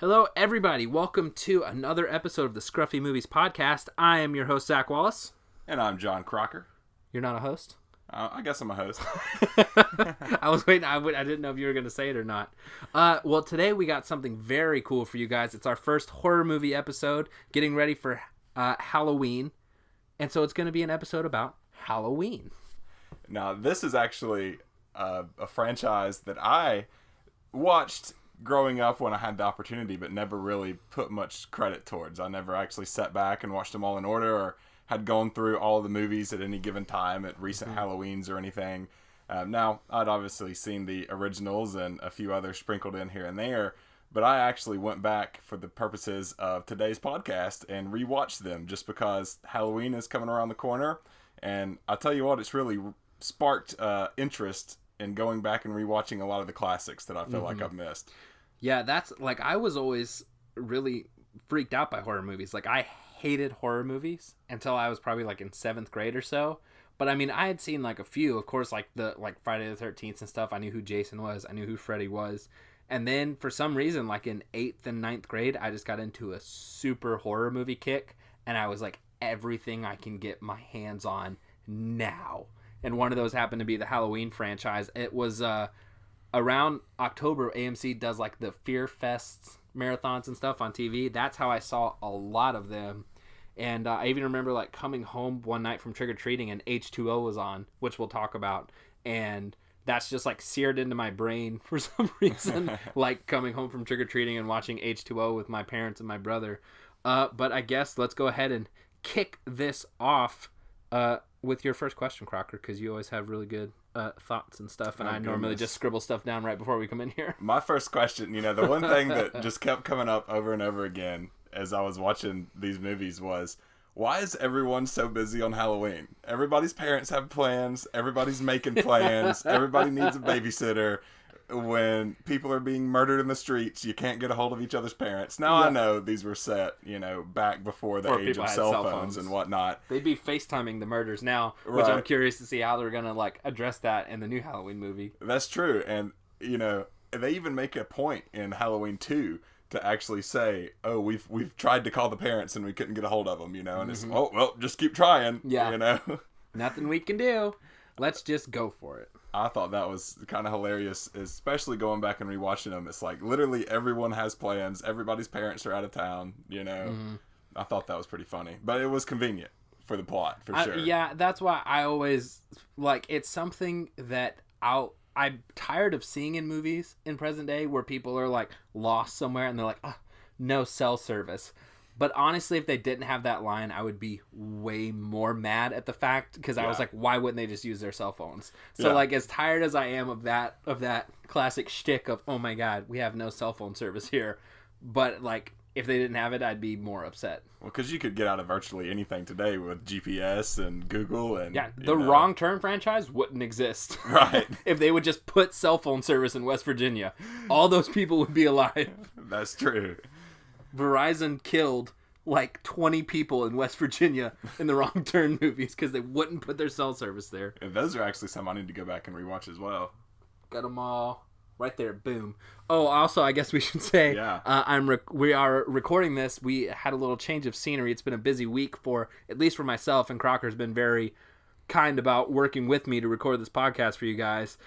Hello, everybody. Welcome to another episode of the ScruffyMovies podcast. I am your host, Zach Wallace. And I'm John Crocker. You're not a host? I guess I'm a host. I was waiting. I didn't know if you were going to say it or not. Well, today we got something very cool for you guys. It's our first horror movie episode, getting ready for Halloween. And so it's going to be an episode about Halloween. Now, this is actually a franchise that I watched growing up when I had the opportunity, but never really put much credit towards. I never actually sat back and watched them all in order or had gone through all the movies at any given time at recent Halloweens or anything. Now, I'd obviously seen the originals and a few others sprinkled in here and there, but I actually went back for the purposes of today's podcast and rewatched them just because Halloween is coming around the corner. And I'll tell you what, it's really sparked interest in going back and rewatching a lot of the classics that I feel like I've missed. Yeah, that's like, I was always really freaked out by horror movies. Like, I hated horror movies until I was probably like in 7th grade or so. But I mean, I had seen like a few, of course, like Friday the 13th and stuff. I knew who Jason was. I knew who Freddy was. And then for some reason, like in 8th and 9th grade, I just got into a super horror movie kick. And I was like, everything I can get my hands on now. And one of those happened to be the Halloween franchise. It was around October, AMC does like the Fear Fests marathons and stuff on TV. That's how I saw a lot of them. And I even remember like coming home one night from trick-or-treating and H2O was on, which we'll talk about. And that's just like seared into my brain for some reason, like coming home from trick-or-treating and watching H2O with my parents and my brother. But I guess let's go ahead and kick this off with your first question, Crocker, because you always have really good thoughts and stuff, and I normally just scribble stuff down right before we come in here. My first question, the one thing that just kept coming up over and over again as I was watching these movies was, why is everyone so busy on Halloween? Everybody's parents have plans, everybody's making plans, everybody needs a babysitter. When people are being murdered in the streets, you can't get a hold of each other's parents. Now, I know these were set, back before the age of cell phones and whatnot. They'd be FaceTiming the murders now, which I'm curious to see how they're going to, like, address that in the new Halloween movie. That's true. And, they even make a point in Halloween 2 to actually say, oh, we've tried to call the parents and we couldn't get a hold of them, and it's, oh, well, just keep trying, Nothing we can do. Let's just go for it. I thought that was kind of hilarious, especially going back and rewatching them. It's like literally everyone has plans. Everybody's parents are out of town, I thought that was pretty funny. But it was convenient for the plot, for sure. Yeah, that's why I always, like, it's something that I'm tired of seeing in movies in present day where people are, like, lost somewhere and they're like, no cell service. But honestly, if they didn't have that line, I would be way more mad at the fact, because I was like, why wouldn't they just use their cell phones? So like, as tired as I am of that classic shtick of, oh my God, we have no cell phone service here. But like, if they didn't have it, I'd be more upset. Well, because you could get out of virtually anything today with GPS and Google and the Wrong Turn franchise wouldn't exist. Right. If they would just put cell phone service in West Virginia, all those people would be alive. That's true. Verizon killed like 20 people in West Virginia in the Wrong Turn movies because they wouldn't put their cell service there. And those are actually some I need to go back and rewatch as well. Got them all right there. Boom. Oh, also, I guess we should say, we are recording this. We had a little change of scenery. It's been a busy week at least for myself, and Crocker's been very kind about working with me to record this podcast for you guys.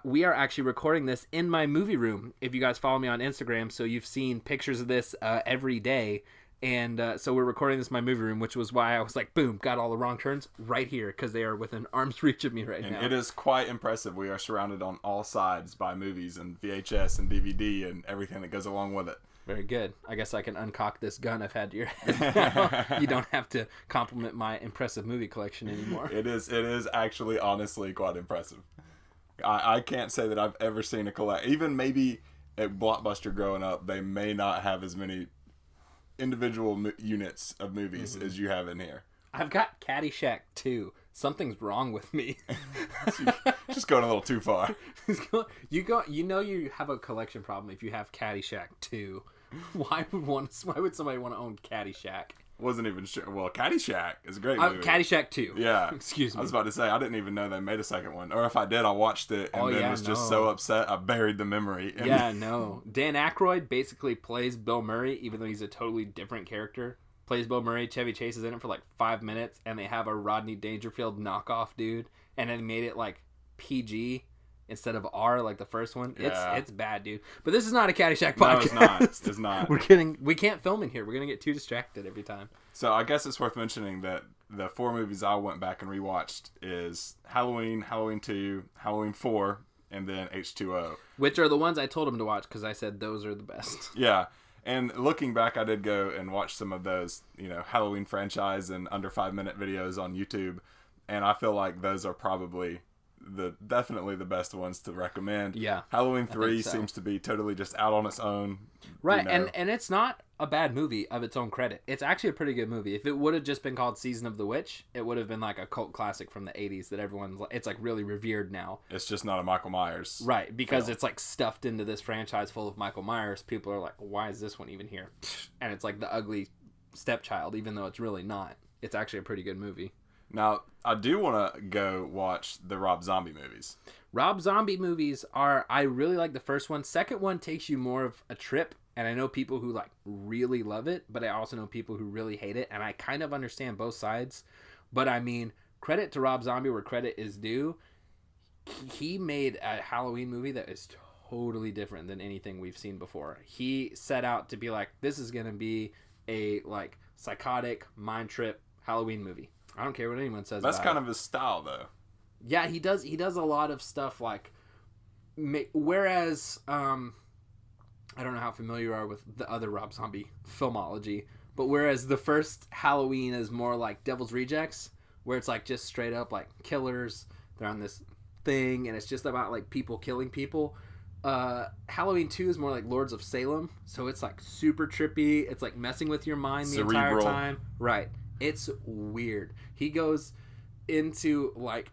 We are actually recording this in my movie room. If you guys follow me on Instagram, so you've seen pictures of this every day. And so we're recording this in my movie room, which was why I was like, boom, got all the Wrong Turns right here, because they are within arm's reach of me now. And it is quite impressive. We are surrounded on all sides by movies and VHS and DVD and everything that goes along with it. Very good. I guess I can uncock this gun I've had to your head now. You don't have to compliment my impressive movie collection anymore. It is actually, honestly, quite impressive. I can't say that I've ever seen a collect. Even maybe at Blockbuster growing up, they may not have as many individual units of movies as you have in here. I've got Caddyshack 2. Something's wrong with me. Just going a little too far. You have a collection problem if you have Caddyshack 2. Why would somebody want to own Caddyshack? wasn't even sure. Well, Caddyshack is a great movie. Caddyshack 2. Yeah. Excuse me. I was about to say, I didn't even know they made a second one. Or if I did, I watched it and was just so upset I buried the memory. Yeah, no. Dan Aykroyd basically plays Bill Murray, even though he's a totally different character. Plays Bill Murray. Chevy Chase is in it for like 5 minutes, and they have a Rodney Dangerfield knockoff dude, and then made it like PG instead of R like the first one. Yeah. It's bad, dude. But this is not a Caddyshack podcast. No, it's not. It's not. We can't film in here. We're gonna get too distracted every time. So I guess it's worth mentioning that the 4 movies I went back and rewatched is Halloween, Halloween 2, Halloween 4, and then H2O. Which are the ones I told him to watch because I said those are the best. Yeah. And looking back, I did go and watch some of those, Halloween franchise and under 5-minute videos on YouTube. And I feel like those are probably definitely the best ones to recommend. Yeah. Halloween 3 seems to be totally just out on its own. Right. And it's not a bad movie of its own credit. It's actually a pretty good movie. If it would have just been called Season of the Witch, it would have been like a cult classic from the 80s that it's like really revered now. It's just not a Michael Myers. Right. Because it's like stuffed into this franchise full of Michael Myers. People are like, why is this one even here? And it's like the ugly stepchild, even though it's really not. It's actually a pretty good movie. Now, I do want to go watch the Rob Zombie movies. Rob Zombie movies I really like the first one. Second one takes you more of a trip, and I know people who like really love it, but I also know people who really hate it, and I kind of understand both sides. But I mean, credit to Rob Zombie where credit is due. He made a Halloween movie that is totally different than anything we've seen before. He set out to be like, this is going to be a like psychotic mind trip Halloween movie. I don't care what anyone says. That's about kind it. of his style, though. Yeah, he does a lot of stuff like, whereas I don't know how familiar you are with the other Rob Zombie filmology, but whereas the first Halloween is more like Devil's Rejects, where it's like just straight up like killers, they're on this thing and it's just about like people killing people. Halloween 2 is more like Lords of Salem, so it's like super trippy, it's like messing with your mind the entire time. Right. It's weird. He goes into like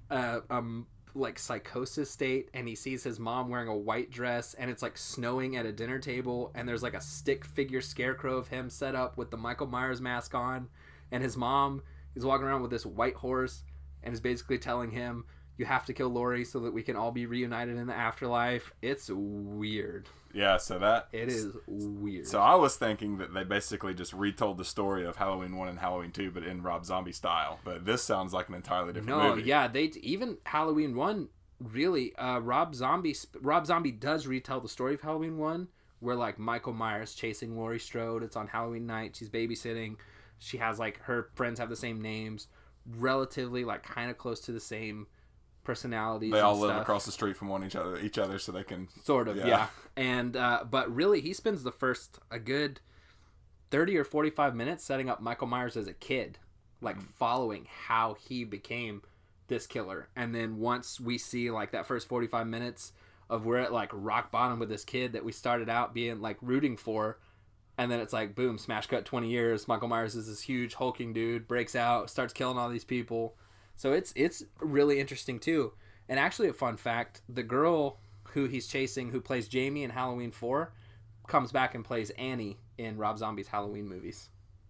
like psychosis state, and he sees his mom wearing a white dress, and it's like snowing at a dinner table, and there's like a stick figure scarecrow of him set up with the Michael Myers mask on, and his mom is walking around with this white horse and is basically telling him, you have to kill Laurie so that we can all be reunited in the afterlife. It's weird. Yeah, so it is weird. So I was thinking that they basically just retold the story of Halloween 1 and Halloween 2, but in Rob Zombie style. But this sounds like an entirely different movie. No, yeah, even Halloween 1, really, Rob Zombie does retell the story of Halloween 1, where like Michael Myers chasing Laurie Strode. It's on Halloween night. She's babysitting. She has like, her friends have the same names, relatively like kind of close to the same personalities. They all live across the street from each other, so they can sort of, yeah. And but really, he spends the first a good 30 or 45 minutes setting up Michael Myers as a kid, like following how he became this killer. And then once we see like that first 45 minutes of we're at like rock bottom with this kid that we started out being like rooting for, and then it's like boom, smash cut 20 years, Michael Myers is this huge hulking dude, breaks out, starts killing all these people. So it's really interesting too. And actually, a fun fact, the girl who he's chasing, who plays Jamie in Halloween 4, comes back and plays Annie in Rob Zombie's Halloween movies.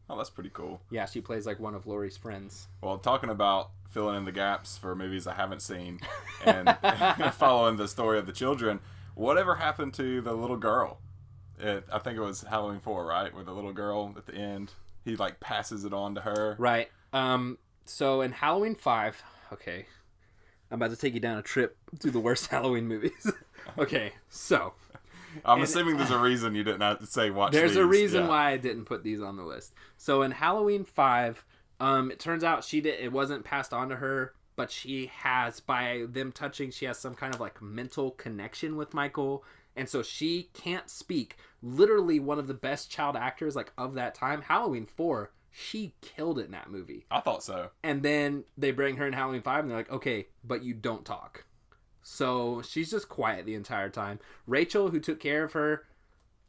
Oh, that's pretty cool. Yeah, she plays like one of Laurie's friends. Well, talking about filling in the gaps for movies I haven't seen and following the story of the children, whatever happened to the little girl? I think it was Halloween 4, right? Where the little girl at the end, he like passes it on to her. Right. So in Halloween 5, okay, I'm about to take you down a trip through the worst Halloween movies. Okay, so. I'm assuming there's a reason you didn't have to say watch There's these. a reason why I didn't put these on the list. So in Halloween 5, it turns out it wasn't passed on to her, but she has, by them touching, she has some kind of like mental connection with Michael. And so she can't speak. Literally one of the best child actors like of that time. Halloween 4, she killed it in that movie. I thought so. And then they bring her in Halloween 5 and they're like, okay, but you don't talk. So she's just quiet the entire time. Rachel, who took care of her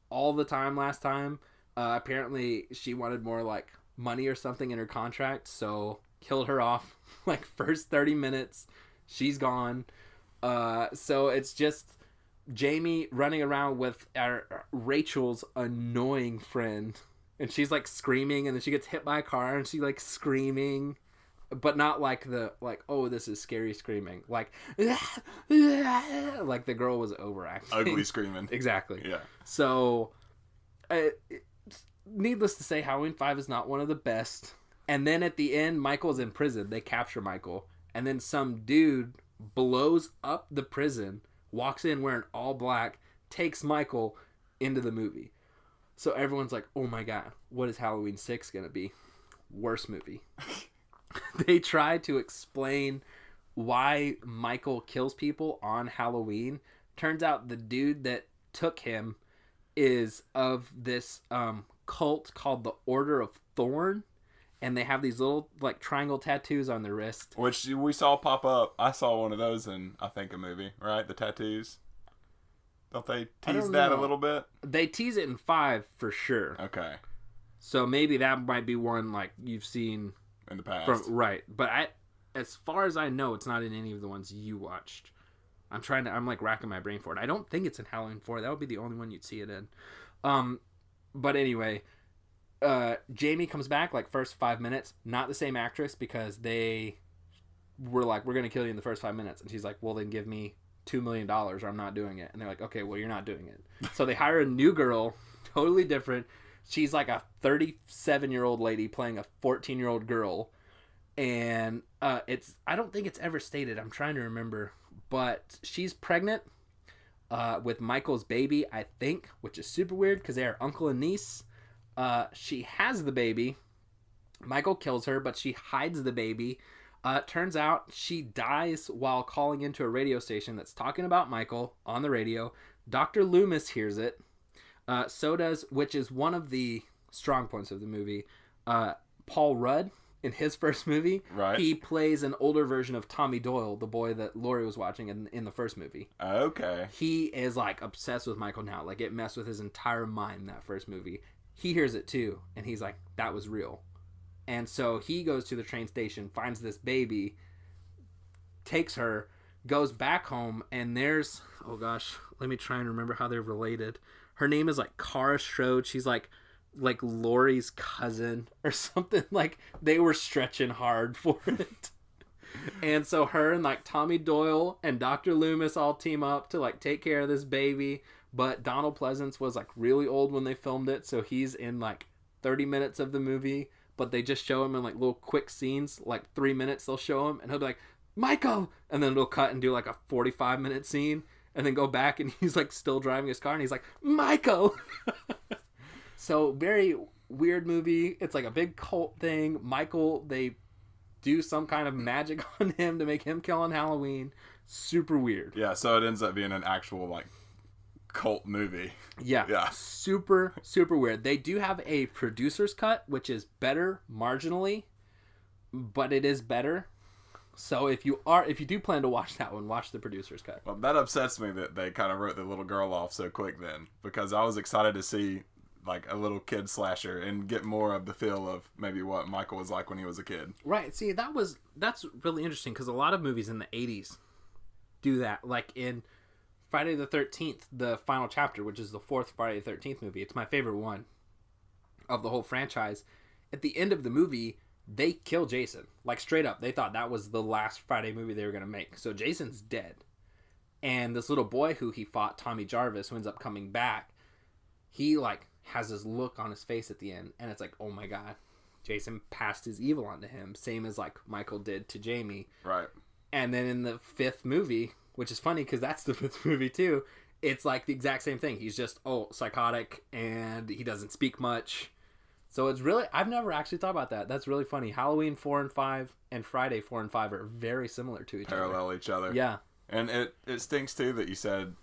all the time last time, apparently she wanted more like money or something in her contract. So killed her off like first 30 minutes. She's gone. So it's just Jamie running around with Rachel's annoying friend and she's like screaming, and then she gets hit by a car, and she like screaming, but not like oh, this is scary screaming, like like the girl was overacting, ugly screaming. Exactly. Yeah. So, needless to say, Halloween 5 is not one of the best. And then at the end, Michael's in prison. They capture Michael, and then some dude blows up the prison, walks in wearing all black, takes Michael into the movie. So everyone's like, oh my god, what is Halloween 6 gonna be? Worst movie. They try to explain why Michael kills people on Halloween. Turns out the dude that took him is of this cult called the Order of Thorn, and they have these little like triangle tattoos on their wrist, which we saw pop up. I saw one of those in, I think, a movie, right? The tattoos. Don't they tease that a little bit? They tease it in 5 for sure. Okay. So maybe that might be one like you've seen in the past. Right. But as far as I know, it's not in any of the ones you watched. I'm like racking my brain for it. I don't think it's in Halloween 4. That would be the only one you'd see it in. But anyway, Jamie comes back like first 5 minutes. Not the same actress, because they were like, we're going to kill you in the first 5 minutes. And she's like, well, then give me $2 million or I'm not doing it. And they're like, okay, well, you're not doing it. So they hire a new girl, totally different. She's like a 37-year-old lady playing a 14-year-old girl. And I don't think it's ever stated. I'm trying to remember. But she's pregnant with Michael's baby, I think, which is super weird because they are uncle and niece. She has the baby. Michael kills her, but she hides the baby. Turns out she dies while calling into a radio station that's talking about Michael on the radio. Dr. Loomis hears it. So does, which is one of the strong points of the movie, Paul Rudd. In his first movie, right, he plays an older version of Tommy Doyle, the boy that Lori was watching in the first movie. Okay. He is like obsessed with Michael now. Like it messed with his entire mind, that first movie. He hears it too, and he's like, that was real. And so he goes to the train station, finds this baby, takes her, goes back home, and there's, oh gosh, let me try and remember how they're related. Her name is like Cara Strode. She's like Lori's cousin or something. Like they were stretching hard for it. And so her and like Tommy Doyle and Dr. Loomis all team up to like take care of this baby. But Donald Pleasance was like really old when they filmed it, so he's in like 30 minutes of the movie, but they just show him in like little quick scenes, like 3 minutes they'll show him and he'll be like, Michael, and then it'll cut and do like a 45-minute scene and then go back and he's like still driving his car and he's like, Michael. So very weird movie. It's like a big cult thing. Michael, they do some kind of magic on him to make him kill on Halloween. Super weird. Yeah, so it ends up being an actual like cult movie. Yeah. Super, super weird. They do have a producer's cut, which is better marginally, but it is better. So if you do plan to watch that one, watch the producer's cut. Well, that upsets me that they kind of wrote the little girl off so quick then, because I was excited to see like a little kid slasher and get more of the feel of maybe what Michael was like when he was a kid. Right. See, that's really interesting because a lot of movies in the 80s do that. Like in Friday the 13th, the final chapter, which is the fourth Friday the 13th movie. It's my favorite one of the whole franchise. At the end of the movie, they kill Jason. Like straight up. They thought that was the last Friday movie they were going to make. So Jason's dead. And this little boy who he fought, Tommy Jarvis, who ends up coming back, he like has this look on his face at the end, and it's like, oh my god, Jason passed his evil onto him, same as like Michael did to Jamie. Right. And then in the fifth movie, which is funny because that's the fifth movie too, it's like the exact same thing. He's just psychotic and he doesn't speak much. So it's really, I've never actually thought about that. That's really funny. Halloween 4 and 5 and Friday 4 and 5 are very similar to each other. Parallel each other. Yeah. And it stinks too that you said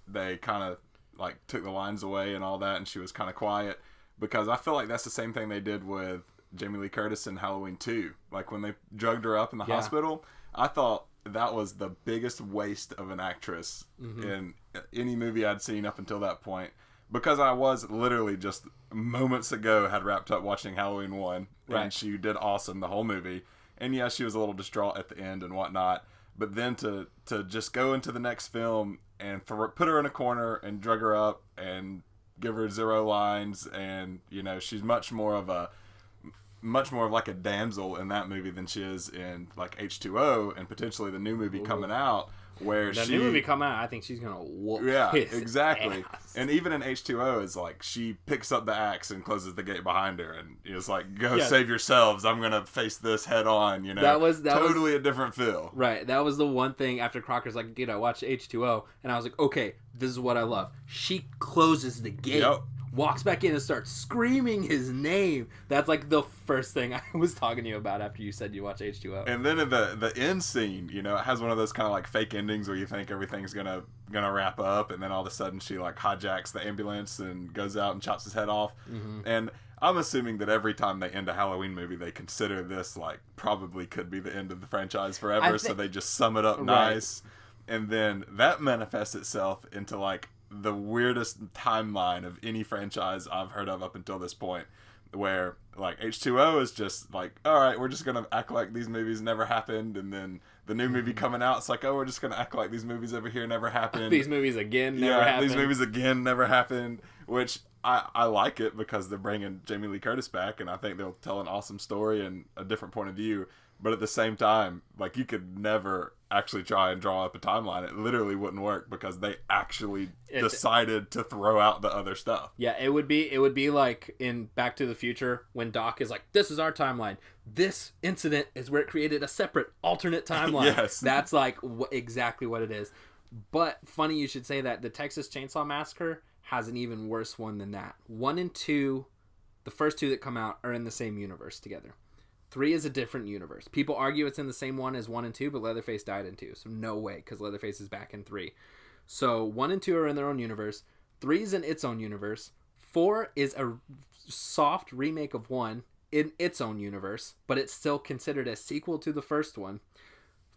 they kind of like took the lines away and all that, and she was kind of quiet, because I feel like that's the same thing they did with Jamie Lee Curtis in Halloween 2. Like when they drugged her up in the hospital, I thought that was the biggest waste of an actress in any movie I'd seen up until that point, because I was literally just moments ago had wrapped up watching Halloween 1, and she did awesome the whole movie. And yeah, she was a little distraught at the end and whatnot, but then to just go into the next film and put her in a corner and drug her up and give her 0 lines, and she's much more of like a damsel in that movie than she is in like H2O and potentially the new movie coming out, where the new movie coming out, I think she's gonna whoop his exactly ass. And even in H2O, it's like she picks up the axe and closes the gate behind her, and it's like, go save yourselves, I'm gonna face this head on. That was totally a different feel. Right, that was the one thing after Crocker's like, dude, I watched H2O and I was like, okay, this is what I love. She closes the gate, walks back in and starts screaming his name. That's like the first thing I was talking to you about after you said you watched H2O. And then in the end scene, it has one of those kind of like fake endings where you think everything's gonna wrap up, and then all of a sudden she like hijacks the ambulance and goes out and chops his head off. And I'm assuming that every time they end a Halloween movie, they consider this like probably could be the end of the franchise forever, so they just sum it up nice. And then that manifests itself into like the weirdest timeline of any franchise I've heard of up until this point, where like H2O is just like, all right, we're just gonna act like these movies never happened, and then the new movie coming out, it's like, oh, we're just gonna act like these movies over here never happened. These movies again never happened. These movies again never happened, which I like it because they're bringing Jamie Lee Curtis back, and I think they'll tell an awesome story and a different point of view. But at the same time, like, you could never actually try and draw up a timeline. It literally wouldn't work because they actually decided to throw out the other stuff. Yeah, it would be like in Back to the Future when Doc is like, this is our timeline. This incident is where it created a separate alternate timeline. Yes. That's like exactly what it is. But funny you should say that. The Texas Chainsaw Massacre has an even worse one than that. 1 and 2, the first 2 that come out, are in the same universe together. 3 is a different universe. People argue it's in the same one as 1 and 2, but Leatherface died in 2. So no way, because Leatherface is back in 3. So 1 and 2 are in their own universe. 3 is in its own universe. 4 is a soft remake of 1 in its own universe, but it's still considered a sequel to the first one.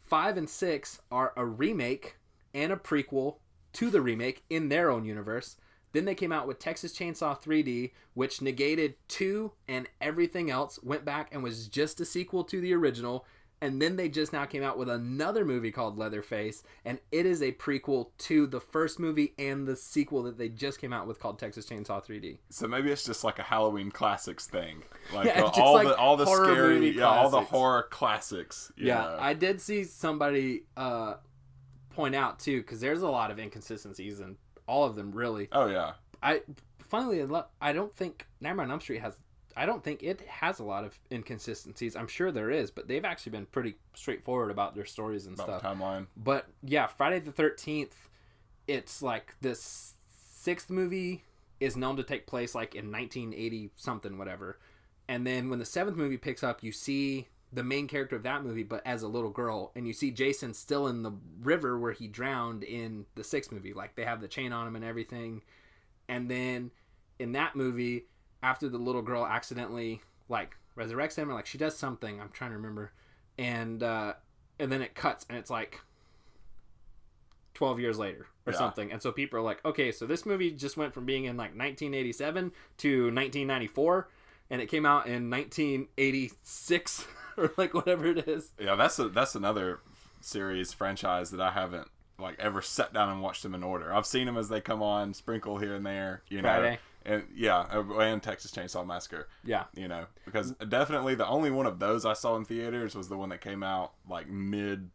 5 and 6 are a remake and a prequel to the remake in their own universe. Then they came out with Texas Chainsaw 3D, which negated 2 and everything else, went back and was just a sequel to the original. And then they just now came out with another movie called Leatherface, and it is a prequel to the first movie and the sequel that they just came out with called Texas Chainsaw 3D. So maybe it's just like a Halloween classics thing, like all the scary, all the horror classics. Yeah, I did see somebody point out too, because there's a lot of inconsistencies in all of them, really. Oh yeah. Funnily enough, I don't think Nightmare on Elm Street has. I don't think it has a lot of inconsistencies. I'm sure there is, but they've actually been pretty straightforward about their stories and stuff. Timeline. But yeah, Friday the 13th, it's like this 6th movie is known to take place like in 1980 something, whatever. And then when the 7th movie picks up, you see the main character of that movie, but as a little girl, and you see Jason still in the river where he drowned in the 6th movie. Like, they have the chain on him and everything. And then in that movie, after the little girl accidentally like resurrects him, or like she does something, I'm trying to remember, and then it cuts and it's like 12 years later or something. And so people are like, okay, so this movie just went from being in like 1987 to 1994, and it came out in 1986 or like whatever it is. Yeah, that's another series franchise that I haven't like ever sat down and watched them in order. I've seen them as they come on, sprinkle here and there, Friday. And and Texas Chainsaw Massacre. Yeah. Because definitely the only one of those I saw in theaters was the one that came out like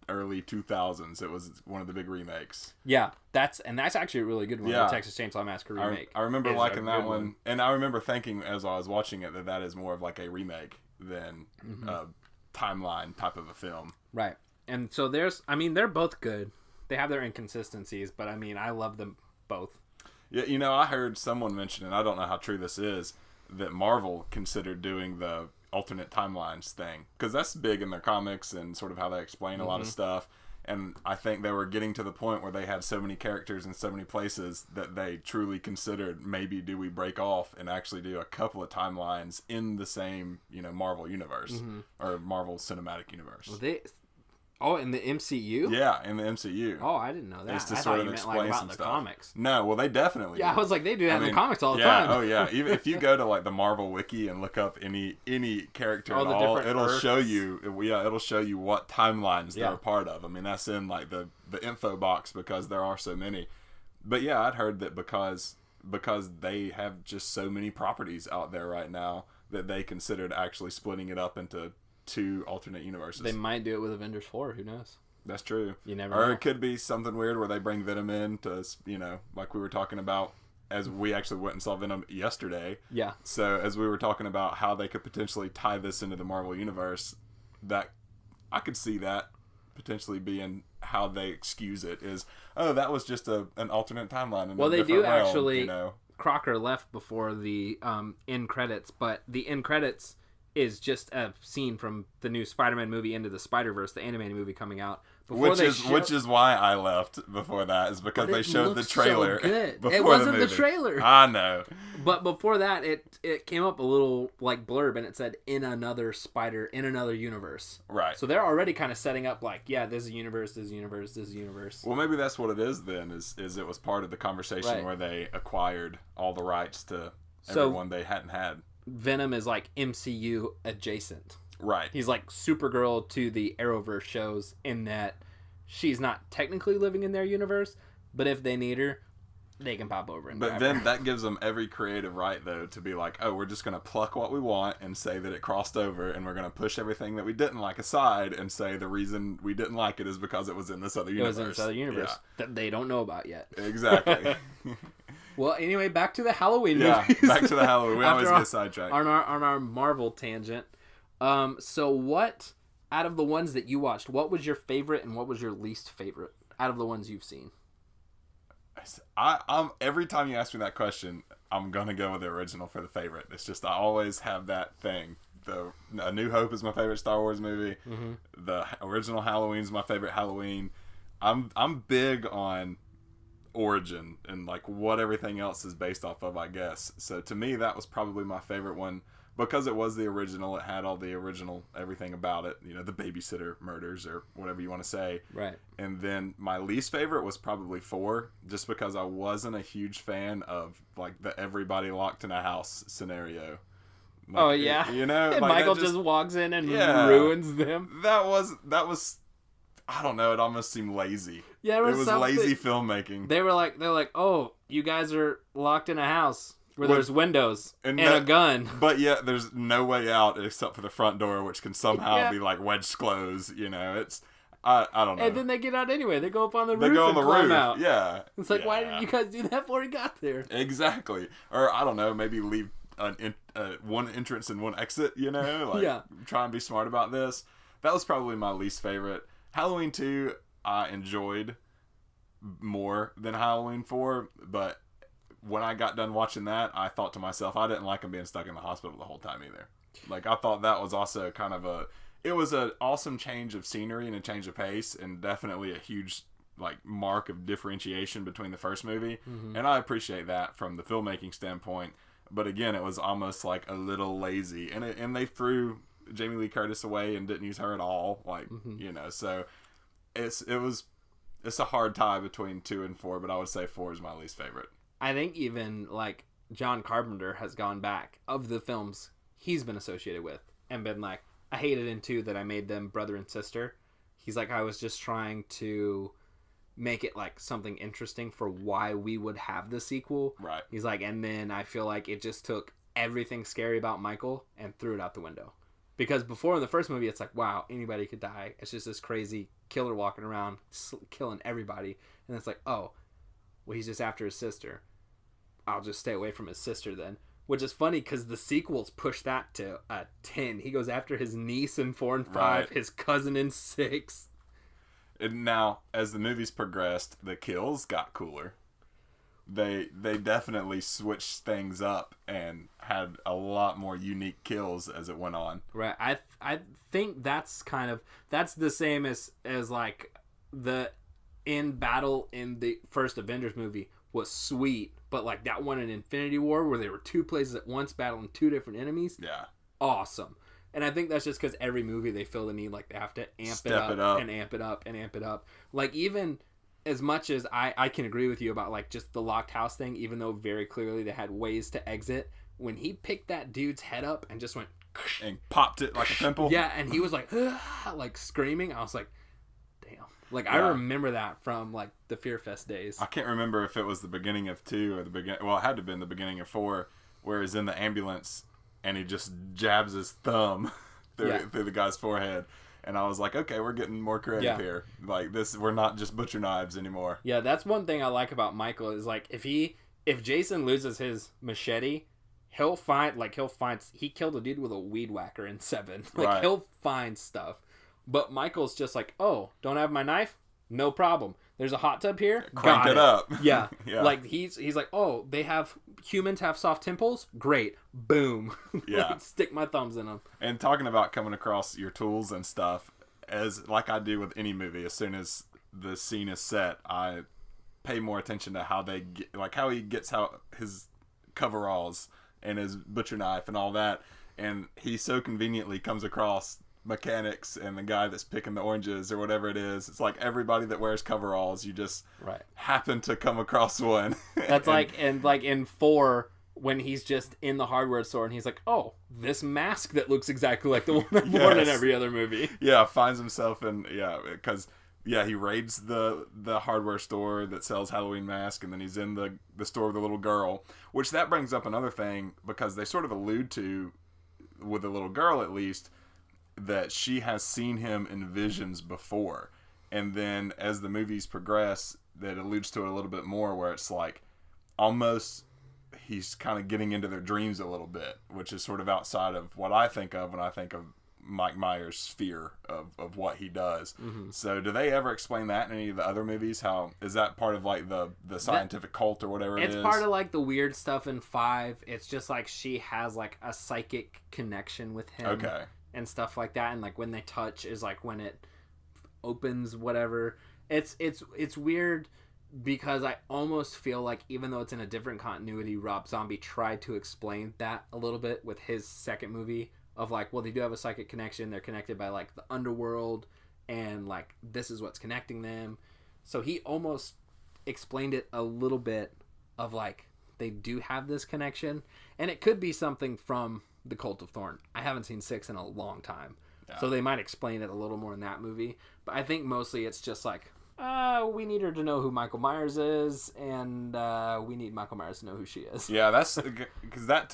early 2000s. It was one of the big remakes. Yeah, that's actually a really good one. The Texas Chainsaw Massacre remake. I remember liking that one, and I remember thinking as I was watching it that is more of like a remake than a timeline type of a film. Right. And so they're both good. They have their inconsistencies, but I love them both. Yeah, I heard someone mention, and I don't know how true this is, that Marvel considered doing the alternate timelines thing, because that's big in their comics and sort of how they explain a lot of stuff. And I think they were getting to the point where they had so many characters in so many places that they truly considered, maybe do we break off and actually do a couple of timelines in the same, Marvel universe or Marvel Cinematic Universe. In the MCU? Yeah, in the MCU. Oh, I didn't know that. It's to I sort thought of you meant explain about some the stuff. comics. No, well, they definitely Yeah, do. I was like, they do that in the comics all the time. Oh, yeah. Even if you go to like the Marvel Wiki and look up any character at all, it'll show you. Yeah, it'll show you what timelines they're a part of. That's in like the info box because there are so many. But yeah, I'd heard that because because they have just so many properties out there right now that they considered actually splitting it up into 2 alternate universes. They might do it with Avengers 4. Who knows? That's true. You never know. Or it could be something weird where they bring Venom in to, like we were talking about, as we actually went and saw Venom yesterday. Yeah. So as we were talking about how they could potentially tie this into the Marvel Universe, that I could see that potentially being how they excuse it is, oh, that was just an alternate timeline. Well, they do realm, actually. Crocker left before the end credits, but the end credits is just a scene from the new Spider-Man movie Into the Spider-Verse, the animated movie coming out. Which is why I left before that, is because they showed the trailer. So good. Before it wasn't the the trailer. I know. But before that, it came up a little like blurb, and it said in another universe. Right. So they're already kind of setting up like, yeah, this is a universe, this is a universe, this is a universe. Well, maybe that's what it is then. Is it was part of the conversation where they acquired all the rights to everyone they hadn't had. Venom is like MCU adjacent. Right. He's like Supergirl to the Arrowverse shows in that she's not technically living in their universe, but if they need her, they can pop over and But then that gives them every creative right, though, to be like, oh, we're just going to pluck what we want and say that it crossed over, and we're going to push everything that we didn't like aside and say the reason we didn't like it is because it was in this other universe. It was in this other universe that they don't know about yet. Exactly. Well, anyway, back to the Halloween movies. Yeah, back to the Halloween. We always get sidetracked. On our Marvel tangent. So what, out of the ones that you watched, what was your favorite and what was your least favorite out of the ones you've seen? I'm every time you ask me that question, I'm gonna go with the original for the favorite. It's just I always have that thing. A New Hope is my favorite Star Wars movie. Mm-hmm. The original Halloween is my favorite Halloween. I'm big on origin and like what everything else is based off of, I guess. So to me, that was probably my favorite one. Because it was the original, it had all the original everything about it. The babysitter murders or whatever you want to say. Right. And then my least favorite was probably 4, just because I wasn't a huge fan of like the everybody locked in a house scenario. Like, oh yeah. And like Michael just walks in and ruins them. That was I don't know, it almost seemed lazy. Yeah, it was lazy filmmaking. They're like, "Oh, you guys are locked in a house." Where there's windows and a gun. But yet there's no way out except for the front door, which can somehow be like wedged closed. It's I don't know. And then they get out anyway. They go up on the roof and climb roof. out. Yeah. It's like, why didn't you guys do that before he got there? Exactly. Or I don't know, maybe leave one entrance and one exit, try and be smart about this. That was probably my least favorite. Halloween 2 I enjoyed more than Halloween 4, but when I got done watching that, I thought to myself, I didn't like him being stuck in the hospital the whole time either. Like, I thought that was also kind of it was an awesome change of scenery and a change of pace, and definitely a huge, like, mark of differentiation between the first movie. Mm-hmm. And I appreciate that from the filmmaking standpoint. But again, it was almost like a little lazy. And they threw Jamie Lee Curtis away and didn't use her at all. Like, so it's a hard tie between 2 and 4, but I would say 4 is my least favorite. I think even, like, John Carpenter has gone back of the films he's been associated with and been like, I hated in 2 that I made them brother and sister. He's like, I was just trying to make it, like, something interesting for why we would have the sequel. Right. He's like, and then I feel like it just took everything scary about Michael and threw it out the window. Because before in the first movie, it's like, wow, anybody could die. It's just this crazy killer walking around killing everybody. And it's like, oh, well, he's just after his sister. I'll just stay away from his sister then. Which is funny because the sequels push that to a 10. He goes after his niece in 4 and 5, right. His cousin in 6. And now, as the movies progressed, the kills got cooler. They definitely switched things up and had a lot more unique kills as it went on. Right. I think that's that's the same as like the end battle in the first Avengers movie was sweet, but like that one in Infinity War where there were 2 places at once battling 2 different enemies. Yeah. Awesome. And I think that's just because every movie they feel the need, like they have to amp it up and amp it up and amp it up. Like even as much as I can agree with you about like just the locked house thing, even though very clearly they had ways to exit, when he picked that dude's head up and just went and popped it like a pimple. Yeah, and he was like screaming. I was like, damn. Like, I remember that from, like, the Fear Fest days. I can't remember if it was the beginning of 2 or the beginning... Well, it had to have been the beginning of 4, where he's in the ambulance and he just jabs his thumb through the guy's forehead. And I was like, okay, we're getting more creative here. Like, this, we're not just butcher knives anymore. Yeah, that's one thing I like about Michael is, like, if Jason loses his machete, he killed a dude with a weed whacker in 7. Like, he'll find stuff. But Michael's just like, oh, don't have my knife? No problem. There's a hot tub here? Crank it up. Yeah. Like, he's like, oh, humans have soft temples? Great. Boom. Yeah. Like, stick my thumbs in them. And talking about coming across your tools and stuff, like I do with any movie, as soon as the scene is set, I pay more attention to how how he gets his coveralls and his butcher knife and all that. And he so conveniently comes across mechanics and the guy that's picking the oranges or whatever it is. It's like everybody that wears coveralls, you just happen to come across one. That's in 4 when he's just in the hardware store and he's like, oh, this mask that looks exactly like the one I've worn in every other movie. Yeah, finds himself in because he raids the hardware store that sells Halloween masks, and then he's in the store with the little girl, which that brings up another thing, because they sort of allude to, with the little girl at least, that she has seen him in visions before. And then as the movies progress, that alludes to it a little bit more, where it's like almost he's kind of getting into their dreams a little bit, which is sort of outside of what I think of when I think of Mike Myers' sphere of what he does. Mm-hmm. So do they ever explain that in any of the other movies? How is that part of like the scientific cult or whatever it is? It's part of like the weird stuff in 5. It's just like she has like a psychic connection with him. Okay. And stuff like that, and like when they touch is like when it opens, whatever. It's weird, because I almost feel like, even though it's in a different continuity, Rob Zombie tried to explain that a little bit with his second movie of like, well, they do have a psychic connection. They're connected by like the underworld, and like this is what's connecting them. So he almost explained it a little bit of like they do have this connection, and it could be something from the Cult of Thorn. I haven't seen 6 in a long time, so they might explain it a little more in that movie. But I think mostly it's just like, we need her to know who Michael Myers is, and we need Michael Myers to know who she is. Yeah, that's because that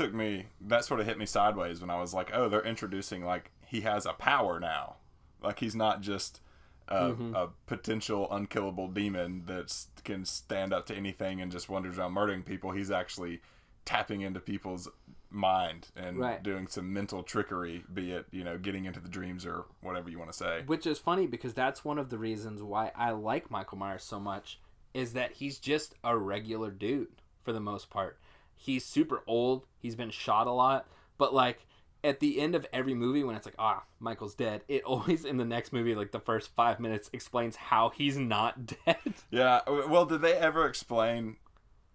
sort of hit me sideways when I was like, oh, they're introducing like he has a power now, like he's not just a potential unkillable demon that can stand up to anything and just wanders around murdering people. He's actually tapping into people's mind and doing some mental trickery, be it, getting into the dreams or whatever you want to say. Which is funny, because that's one of the reasons why I like Michael Myers so much, is that he's just a regular dude for the most part. He's super old, he's been shot a lot, but like at the end of every movie when it's like, Michael's dead, it always in the next movie, like the first 5 minutes, explains how he's not dead. Yeah, well, did they ever explain,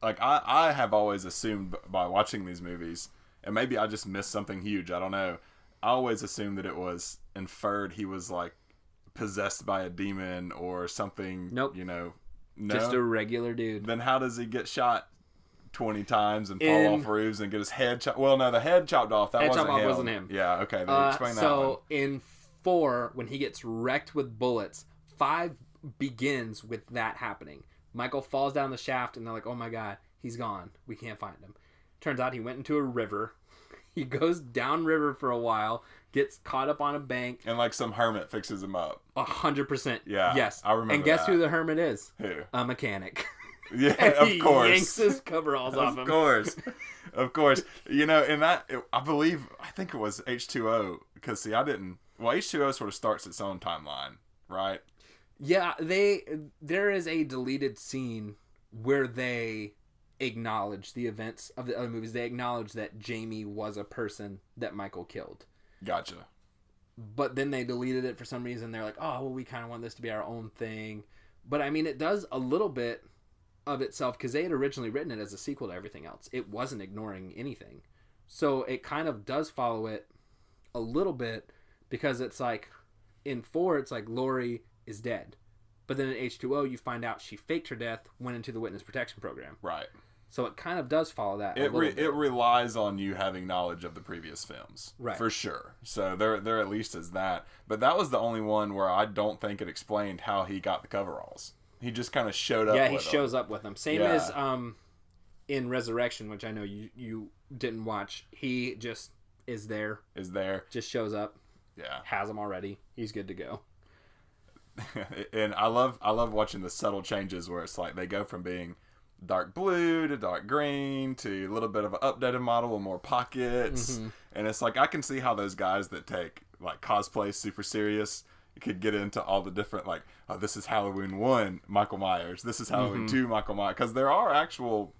like I have always assumed by watching these movies, and maybe I just missed something huge, I don't know. I always assumed that it was inferred he was like possessed by a demon or something. Nope. No? Just a regular dude. Then how does he get shot 20 times and fall off roofs and get his head chopped? Well, no, the head chopped off. That wasn't him. Yeah, okay. Then explain that one. So in 4, when he gets wrecked with bullets, 5 begins with that happening. Michael falls down the shaft and they're like, oh my god, he's gone. We can't find him. Turns out he went into a river. He goes down river for a while, gets caught up on a bank. And like some hermit fixes him up. 100%. Yeah. Yes. I remember. And guess who the hermit is? Who? A mechanic. Yeah, of course. He yanks his coveralls off him. Of course. Of course. In that, I think it was H2O, because see, H2O sort of starts its own timeline, right? Yeah, there is a deleted scene where they acknowledge the events of the other movies. They acknowledge that Jamie was a person that Michael killed. Gotcha. But then they deleted it for some reason. They're like, oh, well, we kind of want this to be our own thing. But I mean, it does a little bit of itself, because they had originally written it as a sequel to everything else. It wasn't ignoring anything. So it kind of does follow it a little bit, because it's like, in 4, it's like Laurie is dead. But then in H2O, you find out she faked her death, went into the witness protection program. Right. So it kind of does follow that. It relies on you having knowledge of the previous films, right? For sure. So there at least is that. But that was the only one where I don't think it explained how he got the coveralls. He just kind of showed up. Yeah, he shows up with them. Same Yeah. as in Resurrection, which I know you didn't watch. He just is there. Just shows up. Yeah. Has them already. He's good to go. And I love watching the subtle changes where it's like they go from being dark blue to dark green to a little bit of an updated model with more pockets. Mm-hmm. And it's like I can see how those guys that take like cosplay super serious could get into all the different, like, oh, this is Halloween 1 Michael Myers, this is Halloween 2 Michael Myers, because there are actual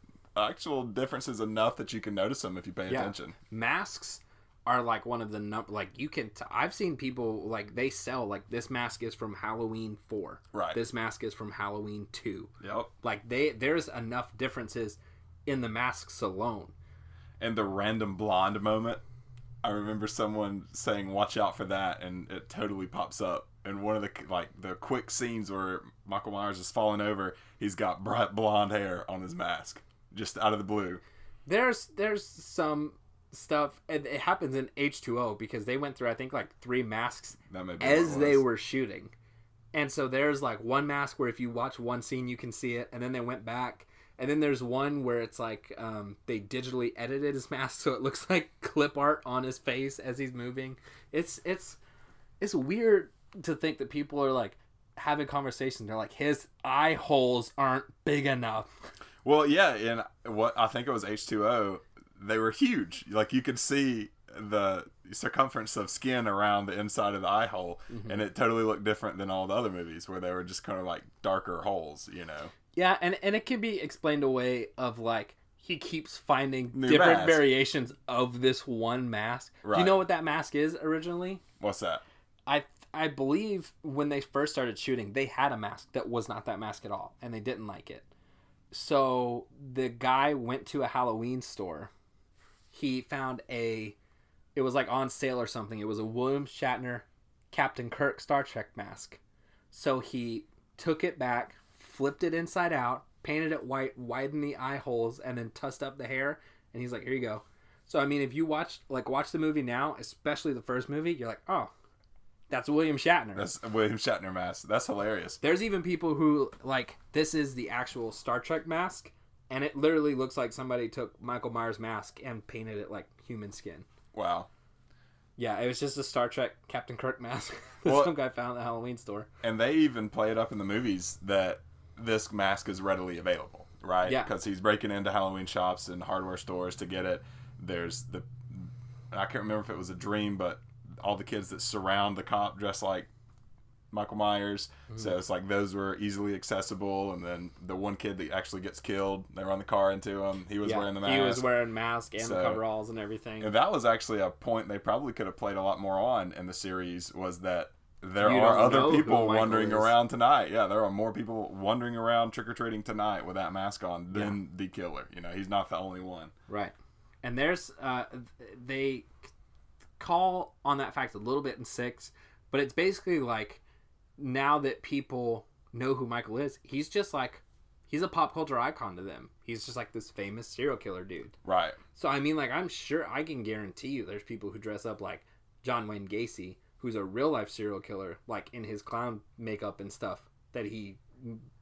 differences enough that you can notice them if you pay attention. Masks are like one of the like you can I've seen people like they sell like this mask is from Halloween 4, right, this mask is from Halloween 2. Yep. Like there's enough differences in the masks alone. And the random blonde moment, I remember someone saying watch out for that, and it totally pops up. And one of the quick scenes where Michael Myers is falling over, he's got bright blonde hair on his mask just out of the blue. There's some stuff, and it happens in H2O because they went through I think like 3 masks as they were shooting. And so there's like one mask where if you watch one scene you can see it, and then they went back, and then there's one where it's like they digitally edited his mask so it looks like clip art on his face as he's moving. It's weird to think that people are like having conversations, they're like his eye holes aren't big enough. Well, yeah, and what I think it was H2O, they were huge. Like you could see the circumference of skin around the inside of the eye hole, and it totally looked different than all the other movies where they were just kind of like darker holes, you know. Yeah, and it can be explained away of like he keeps finding different variations of this one mask. Right. Do you know what that mask is originally? What's that? I believe when they first started shooting, they had a mask that was not that mask at all, and they didn't like it. So the guy went to a Halloween store. He found it was like on sale or something. It was a William Shatner Captain Kirk Star Trek mask. So he took it back, flipped it inside out, painted it white, widened the eye holes, and then tussed up the hair. And he's like, here you go. So, I mean, if you watch the movie now, especially the first movie, you're like, oh, that's William Shatner. That's a William Shatner mask. That's hilarious. There's even people who, like, this is the actual Star Trek mask, and it literally looks like somebody took Michael Myers' mask and painted it like human skin. Wow. Yeah, it was just a Star Trek Captain Kirk mask that some guy found at the Halloween store. And they even play it up in the movies that this mask is readily available, right? Yeah. Because he's breaking into Halloween shops and hardware stores to get it. There's I can't remember if it was a dream, but all the kids that surround the cop dress like Michael Myers. So it's like those were easily accessible. And then the one kid that actually gets killed, they run the car into him. He was wearing the mask. He was wearing mask and the coveralls and everything. And that was actually a point they probably could have played a lot more on in the series, was that there are other people wandering around tonight. Yeah, there are more people wandering around trick-or-treating tonight with that mask on than the killer. You know, he's not the only one. Right. And there's they call on that fact a little bit in 6, but it's basically like now that people know who Michael is, he's just like, he's a pop culture icon to them. He's just like this famous serial killer dude. Right. So, I mean, like, I'm sure I can guarantee you there's people who dress up like John Wayne Gacy, who's a real life serial killer, like in his clown makeup and stuff that he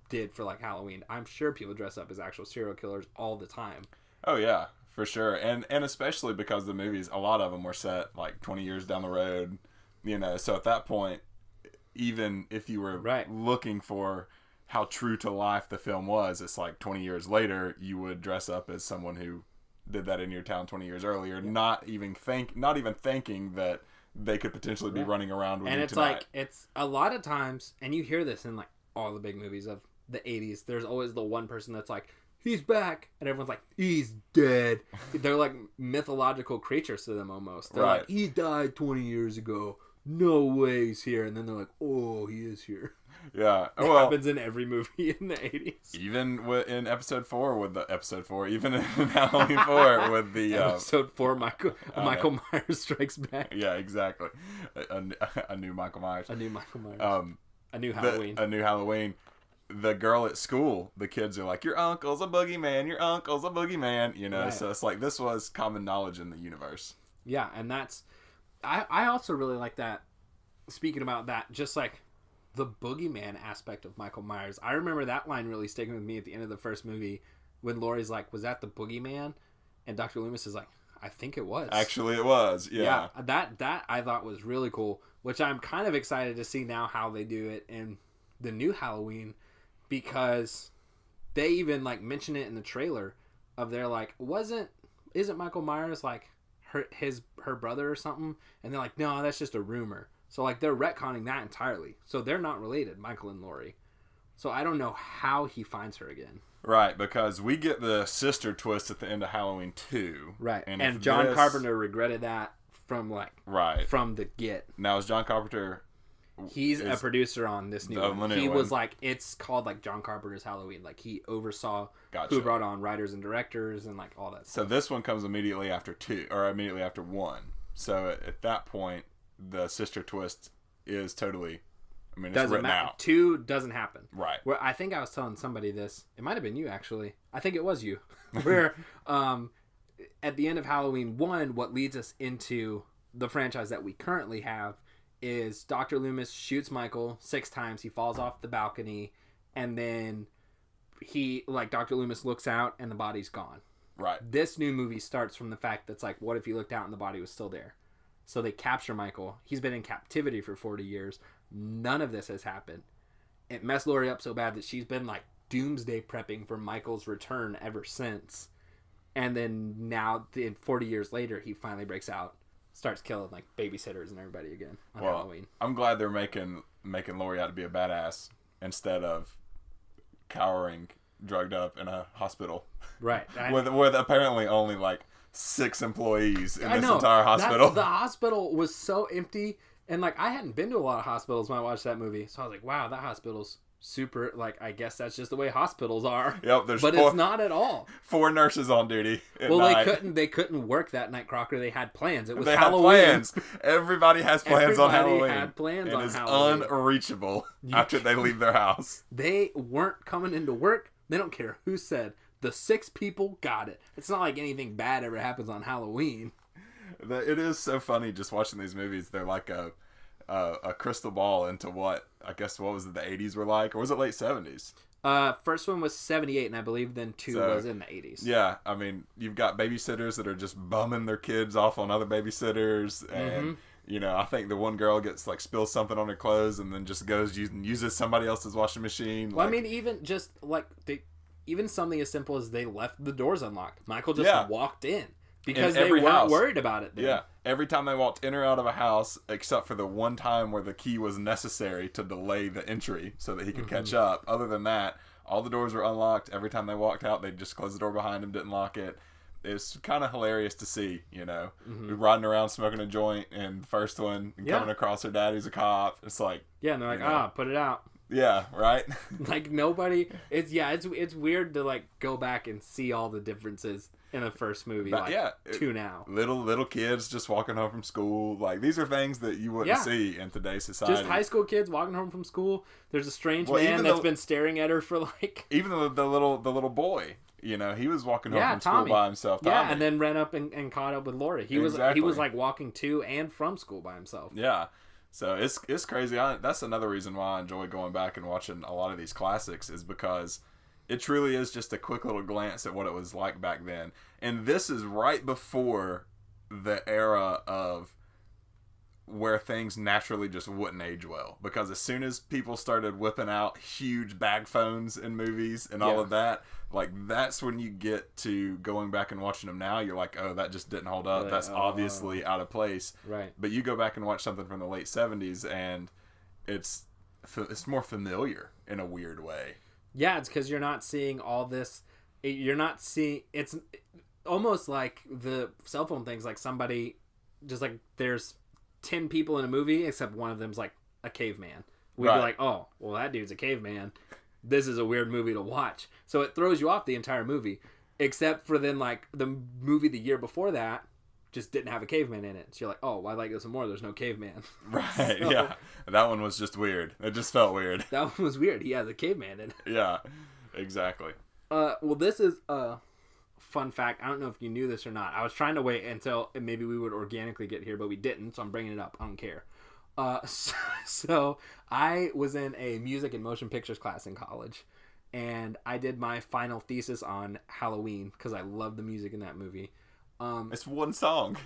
did for like Halloween. I'm sure people dress up as actual serial killers all the time. Oh, yeah. For sure, and especially because the movies, a lot of them were set like 20 years down the road, you know. So at that point, even if you were looking for how true to life the film was, it's like 20 years later, you would dress up as someone who did that in your town 20 years earlier, not even thinking that they could potentially be running around with you tonight. And it's a lot of times, and you hear this in like all the big movies of the 80s. There's always the one person that's like, he's back, and everyone's like, he's dead. They're like mythological creatures to them almost. They're like, he died 20 years ago. No way he's here. And then they're like, oh, he is here. Yeah, It happens in every movie in the 80s. Even in episode 4 even in Halloween 4 with the episode 4, Michael Myers Strikes Back. Yeah, exactly. A new Michael Myers. A new Michael Myers. A new Halloween. A new Halloween. the girl at school, the kids are like, your uncle's a boogeyman, your uncle's a boogeyman, you know. Right. So it's like this was common knowledge in the universe. Yeah, and that's I also really like that. Speaking about that, just like the boogeyman aspect of Michael Myers. I remember that line really sticking with me at the end of the first movie when Laurie's like, was that the boogeyman? And Dr. Loomis is like, I think it was. Actually, it was. Yeah. That I thought was really cool, which I'm kind of excited to see now how they do it in the new Halloween, because they even like mention it in the trailer of their like, isn't Michael Myers like her brother or something? And they're like, no, that's just a rumor. So like they're retconning that entirely. So they're not related, Michael and Laurie. So I don't know how he finds her again. Right, because we get the sister twist at the end of Halloween 2. Right, and John Carpenter regretted that from the get. Now is John Carpenter? He's a producer on this new one. He was like, it's called like John Carpenter's Halloween. Like he oversaw who brought on writers and directors and like all that stuff. So this one comes immediately after 2, or immediately after 1. So at that point, the sister twist is totally, I mean, it's written out. 2 doesn't happen. Right. Where I think I was telling somebody this. It might have been you, actually. I think it was you. Where at the end of Halloween 1, what leads us into the franchise that we currently have is Dr. Loomis shoots Michael 6 times. He falls off the balcony. And then Dr. Loomis looks out and the body's gone. Right. This new movie starts from the fact that's like, what if he looked out and the body was still there? So they capture Michael. He's been in captivity for 40 years. None of this has happened. It messed Laurie up so bad that she's been like doomsday prepping for Michael's return ever since. And then now, 40 years later, he finally breaks out, starts killing like babysitters and everybody again on Halloween. I'm glad they're making Laurie out to be a badass instead of cowering, drugged up in a hospital. Right. with apparently only like 6 employees in this entire hospital. The hospital was so empty, and like I hadn't been to a lot of hospitals when I watched that movie, so I was like, wow, that hospital's super, like, I guess that's just the way hospitals are. Yep, it's not at all. 4 nurses on duty at night. They couldn't work that night, Crocker. They had plans. It was Halloween. Had plans. Everybody has plans on Halloween. Everybody had plans on Halloween. It's unreachable after they leave their house. They weren't coming into work. They don't care who said. The 6 people got it. It's not like anything bad ever happens on Halloween. It is so funny just watching these movies. They're like a crystal ball into what was it, the 80s were like? Or was it late 70s? First one was 78, and I believe then 2 was in the 80s. Yeah, I mean, you've got babysitters that are just bumming their kids off on other babysitters, and you know, I think the one girl gets like spills something on her clothes and then just goes and uses somebody else's washing machine. Well, I mean, even just like even something as simple as they left the doors unlocked. Michael just walked in because they weren't worried about it then. Yeah, every time they walked in or out of a house, except for the one time where the key was necessary to delay the entry so that he could catch up. Other than that, all the doors were unlocked. Every time they walked out, they just closed the door behind them, didn't lock it. It's kind of hilarious to see, you know. Riding around smoking a joint in the first one and coming across her dad who's a cop. It's like... Yeah, and they're like, put it out. Yeah, right? Like, nobody... It's weird to, like, go back and see all the differences in the first movie, to now. Little kids just walking home from school. Like, these are things that you wouldn't see in today's society. Just high school kids walking home from school. There's a strange man that's been staring at her for, like... Even the little boy, you know, he was walking home from school by himself. Tommy. Yeah, and then ran up and caught up with Laurie. He was like, walking to and from school by himself. Yeah. So it's crazy. That's another reason why I enjoy going back and watching a lot of these classics, is because it truly is just a quick little glance at what it was like back then. And this is right before the era of where things naturally just wouldn't age well. Because as soon as people started whipping out huge bag phones in movies and all of that, like, that's when you get to going back and watching them now. You're like, oh, that just didn't hold up. Right. That's obviously out of place. Right. But you go back and watch something from the late 70s and it's more familiar in a weird way. Yeah, it's because you're not seeing all this. You're not seeing... It's almost like the cell phone things, like somebody... Just like there's 10 people in a movie, except one of them's like a caveman. We'd be like, oh, well, that dude's a caveman. This is a weird movie to watch. So it throws you off the entire movie. Except for then, like, the movie the year before that, just didn't have a caveman in it. So you're like, oh, why like this more? There's no caveman. Right, So, yeah. That one was just weird. It just felt weird. That one was weird. He has a caveman in it. Yeah, exactly. Well, this is a fun fact. I don't know if you knew this or not. I was trying to wait until maybe we would organically get here, but we didn't, so I'm bringing it up. I don't care. So I was in a music and motion pictures class in college, and I did my final thesis on Halloween because I love the music in that movie. It's one song.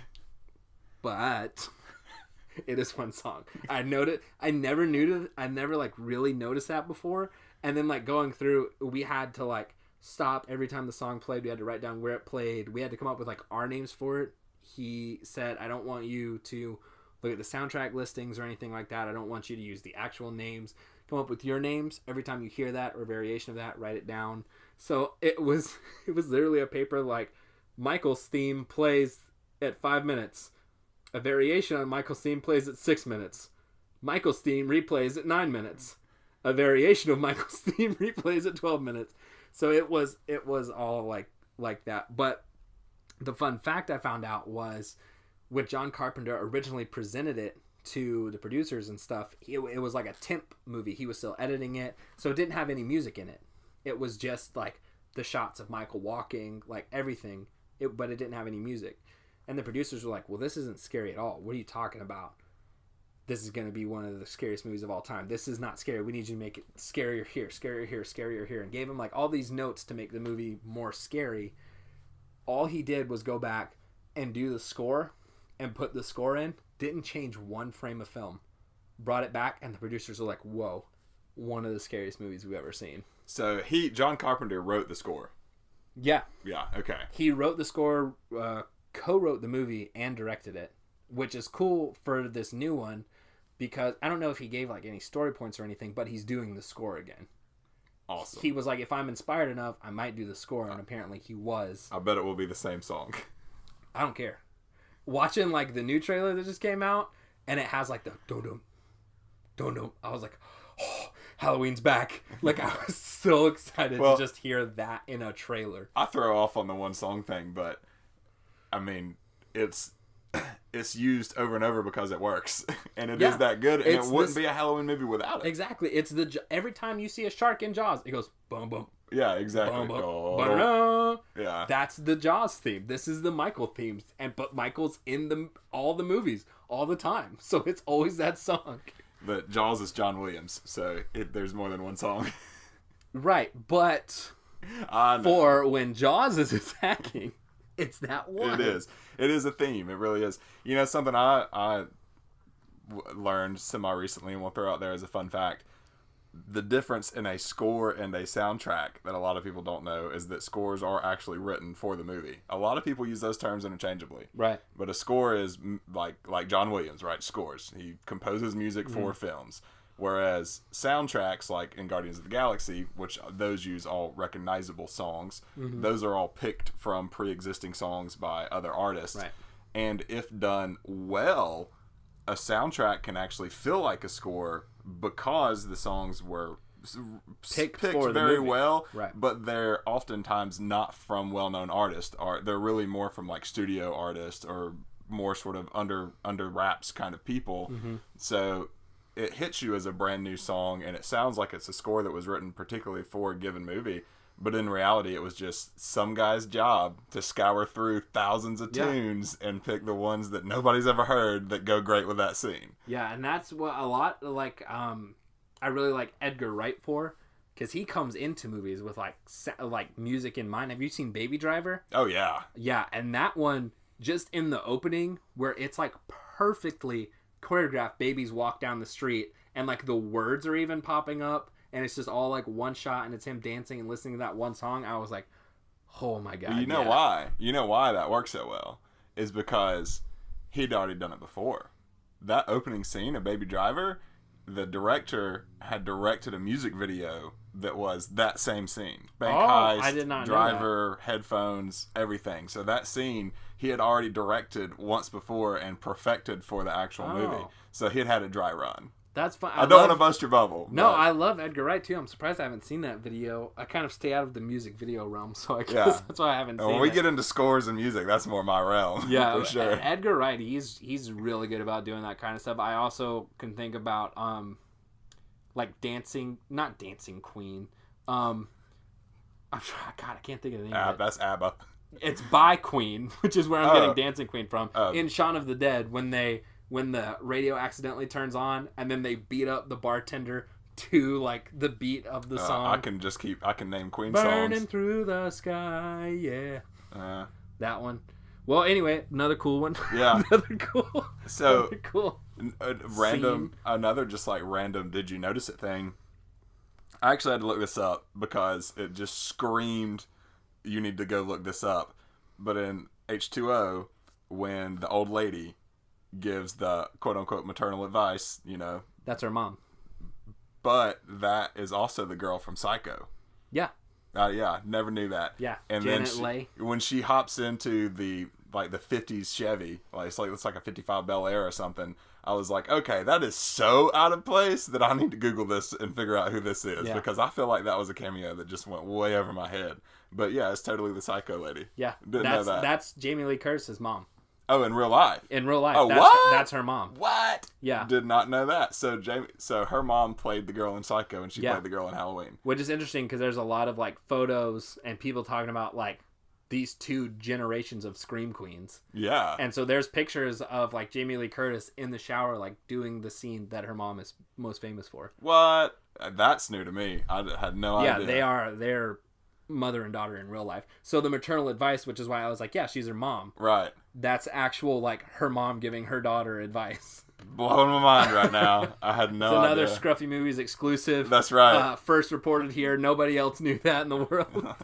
But it is one song. I never like really noticed that before. And then like going through, we had to like stop every time the song played. We had to write down where it played. We had to come up with like our names for it. He said, I don't want you to look at the soundtrack listings or anything like that. I don't want you to use the actual names. Come up with your names. Every time you hear that or a variation of that, write it down. So it was literally a paper like, Michael's theme plays at 5 minutes. A variation on Michael's theme plays at 6 minutes. Michael's theme replays at 9 minutes. A variation of Michael's theme replays at 12 minutes. So it was all like that. But the fun fact I found out was when John Carpenter originally presented it to the producers and stuff, it was like a temp movie. He was still editing it, so it didn't have any music in it. It was just like the shots of Michael walking, like everything. But it didn't have any music. And the producers were like, well, this isn't scary at all. What are you talking about? This is going to be one of the scariest movies of all time. This is not scary. We need you to make it scarier here, scarier here, scarier here. And gave him like all these notes to make the movie more scary. All he did was go back and do the score and put the score in. Didn't change one frame of film. Brought it back and the producers were like, whoa, one of the scariest movies we've ever seen. So John Carpenter wrote the score. Yeah. Yeah, okay. He wrote the score, co-wrote the movie, and directed it, which is cool for this new one because I don't know if he gave like any story points or anything, but he's doing the score again. Awesome. He was like, if I'm inspired enough, I might do the score, and apparently he was. I bet it will be the same song. I don't care. Watching like the new trailer that just came out, and it has like the dum-dum, dum-dum. I was like, oh, Halloween's back. Like, I was so excited to just hear that in a trailer. I throw off on the one song thing, but I mean, it's used over and over because it works. And it is that good, and it wouldn't be a Halloween movie without it. Exactly. It's every time you see a shark in Jaws, it goes boom boom. Yeah, exactly. Bum, bum, oh. Yeah. That's the Jaws theme. This is the Michael theme, but Michael's in all the movies all the time. So it's always that song. But Jaws is John Williams, so there's more than one song. Right, but for when Jaws is attacking, it's that one. It is. It is a theme. It really is. You know, something I learned semi-recently, and we'll throw out there as a fun fact. The difference in a score and a soundtrack that a lot of people don't know is that scores are actually written for the movie. A lot of people use those terms interchangeably. Right. But a score is like John Williams, right? Scores. He composes music for films. Whereas soundtracks, like in Guardians of the Galaxy, which those use all recognizable songs, those are all picked from pre-existing songs by other artists. Right. And if done well, a soundtrack can actually feel like a score because the songs were picked very well, right. But they're oftentimes not from well-known artists. They're really more from like studio artists or more sort of under wraps kind of people. So it hits you as a brand new song, and it sounds like it's a score that was written particularly for a given movie. But in reality, it was just some guy's job to scour through thousands of tunes and pick the ones that nobody's ever heard that go great with that scene. Yeah, and that's what a lot like. I really like Edgar Wright for, because he comes into movies with like music in mind. Have you seen Baby Driver? Oh yeah, yeah, and that one just in the opening where it's like perfectly choreographed. Babies walk down the street, and like the words are even popping up. And it's just all like one shot, and it's him dancing and listening to that one song. I was like, oh my God. But you know why? You know why that works so well? Is because he'd already done it before. That opening scene of Baby Driver, the director had directed a music video that was that same scene. Bank heist, I did not driver, know that. Headphones, everything. So that scene he had already directed once before and perfected for the actual movie. So he had a dry run. That's fine. I don't want to bust your bubble. No, but... I love Edgar Wright too. I'm surprised I haven't seen that video. I kind of stay out of the music video realm, so I guess that's why I haven't seen it. When we get into scores and music, that's more my realm. Yeah, for sure. Edgar Wright, he's really good about doing that kind of stuff. I also can think about like not Dancing Queen. I'm trying. God, I can't think of the name. Of it. That's ABBA. It's by Queen, which is where I'm getting Dancing Queen from. In Shaun of the Dead, when the radio accidentally turns on and then they beat up the bartender to like the beat of the song. I can name Queen Burning songs. Through the Sky, yeah. That one. Well, anyway, another cool one. Yeah. Another cool. Another just like random did you notice it thing. I actually had to look this up because it just screamed you need to go look this up. But in H2O, when the old lady gives the quote-unquote maternal advice, that's her mom. But that is also the girl from Psycho. Yeah. Yeah, never knew that. Yeah, and Janet Leigh. When she hops into the 50s Chevy, it's like a 55 Bel Air or something, I was like, okay, that is so out of place that I need to Google this and figure out who this is, because I feel like that was a cameo that just went way over my head. But yeah, it's totally the Psycho lady. Yeah, Didn't know that. That's Jamie Lee Curtis's mom. Oh, in real life? In real life. Oh, That's her mom. What? Yeah. Did not know that. So her mom played the girl in Psycho, and she played the girl in Halloween. Which is interesting because there's a lot of like photos and people talking about like these two generations of Scream Queens. Yeah. And so there's pictures of like Jamie Lee Curtis in the shower like doing the scene that her mom is most famous for. What? That's new to me. I had no idea. Yeah, they're mother and daughter in real life. So the maternal advice, which is why I was like, yeah, she's her mom. Right. That's actual like her mom giving her daughter advice. Blowing my mind right now. I had no idea. It's another Scruffy Movies exclusive. That's right. First reported here. Nobody else knew that in the world.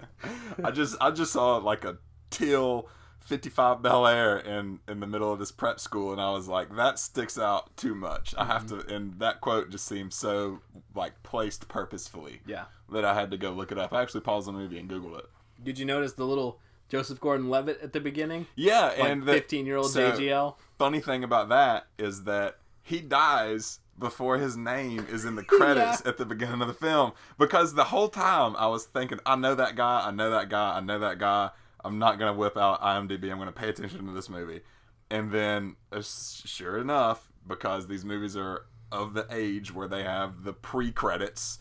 I just saw like a teal 55 Bel Air in the middle of this prep school, and I was like, that sticks out too much. I have to, and that quote just seems so like placed purposefully. Yeah. That I had to go look it up. I actually paused the movie and Googled it. Did you notice the little Joseph Gordon-Levitt at the beginning? Yeah, like and the 15-year-old JGL. Funny thing about that is that he dies before his name is in the credits at the beginning of the film, because the whole time I was thinking, I know that guy, I know that guy, I know that guy. I'm not gonna whip out IMDb. I'm gonna pay attention to this movie, and then sure enough, because these movies are of the age where they have the pre-credits.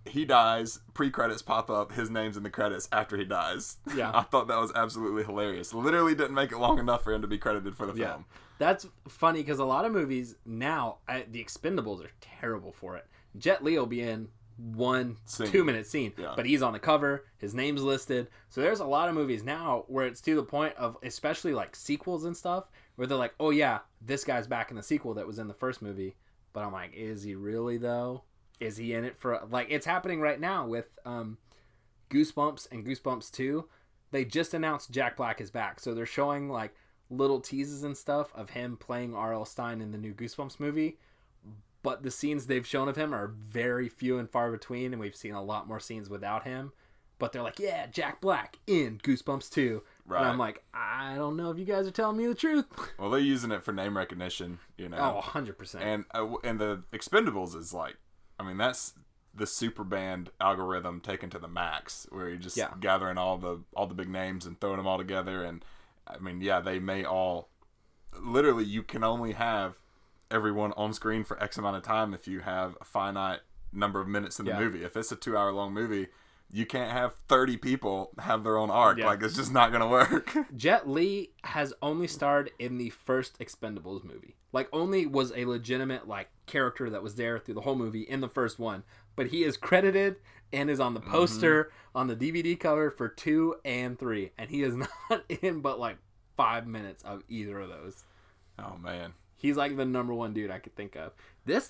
He dies, pre-credits pop up, his name's in the credits after he dies. Yeah. I thought that was absolutely hilarious. Literally didn't make it long enough for him to be credited for the film. That's funny because a lot of movies now, the Expendables are terrible for it. Jet Li will be in 2-minute scene, but he's on the cover, his name's listed. So there's a lot of movies now where it's to the point of, especially like sequels and stuff, where they're like, oh yeah, this guy's back in the sequel that was in the first movie. But I'm like, is he really though? Is he in it for, like, it's happening right now with Goosebumps and Goosebumps 2. They just announced Jack Black is back. So they're showing, like, little teases and stuff of him playing R.L. Stine in the new Goosebumps movie. But the scenes they've shown of him are very few and far between, and we've seen a lot more scenes without him. But they're like, yeah, Jack Black in Goosebumps 2. Right. And I'm like, I don't know if you guys are telling me the truth. Well, they're using it for name recognition, Oh, 100%. And the Expendables is like, I mean, that's the super band algorithm taken to the max, where you're just gathering all the big names and throwing them all together. And I mean, they may all, literally, you can only have everyone on screen for X amount of time if you have a finite number of minutes in the movie. If it's a 2-hour long movie, you can't have 30 people have their own arc. Yeah. Like, it's just not going to work. Jet Li has only starred in the first Expendables movie. Like, only was a legitimate, like, character that was there through the whole movie in the first one. But he is credited and is on the poster, on the DVD cover for 2 and 3. And he is not in but, like, 5 minutes of either of those. Oh, man. He's, like, the number one dude I could think of.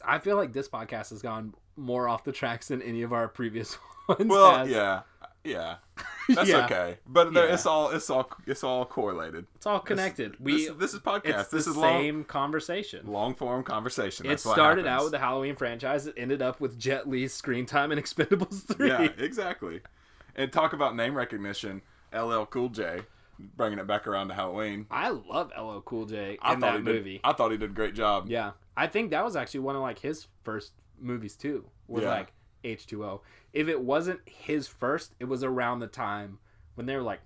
I feel like this podcast has gone more off the tracks than any of our previous ones. Well, yeah. That's okay. But it's all correlated. It's all connected. This is podcast. It's this the is same conversation. Long form conversation. It started out with the Halloween franchise. It ended up with Jet Li's screen time in Expendables 3. Yeah, exactly. And talk about name recognition. LL Cool J bringing it back around to Halloween. I love LL Cool J in that movie. I thought he did a great job. Yeah. I think that was actually one of like his first movies too. Was like H2O. If it wasn't his first, it was around the time when they were like,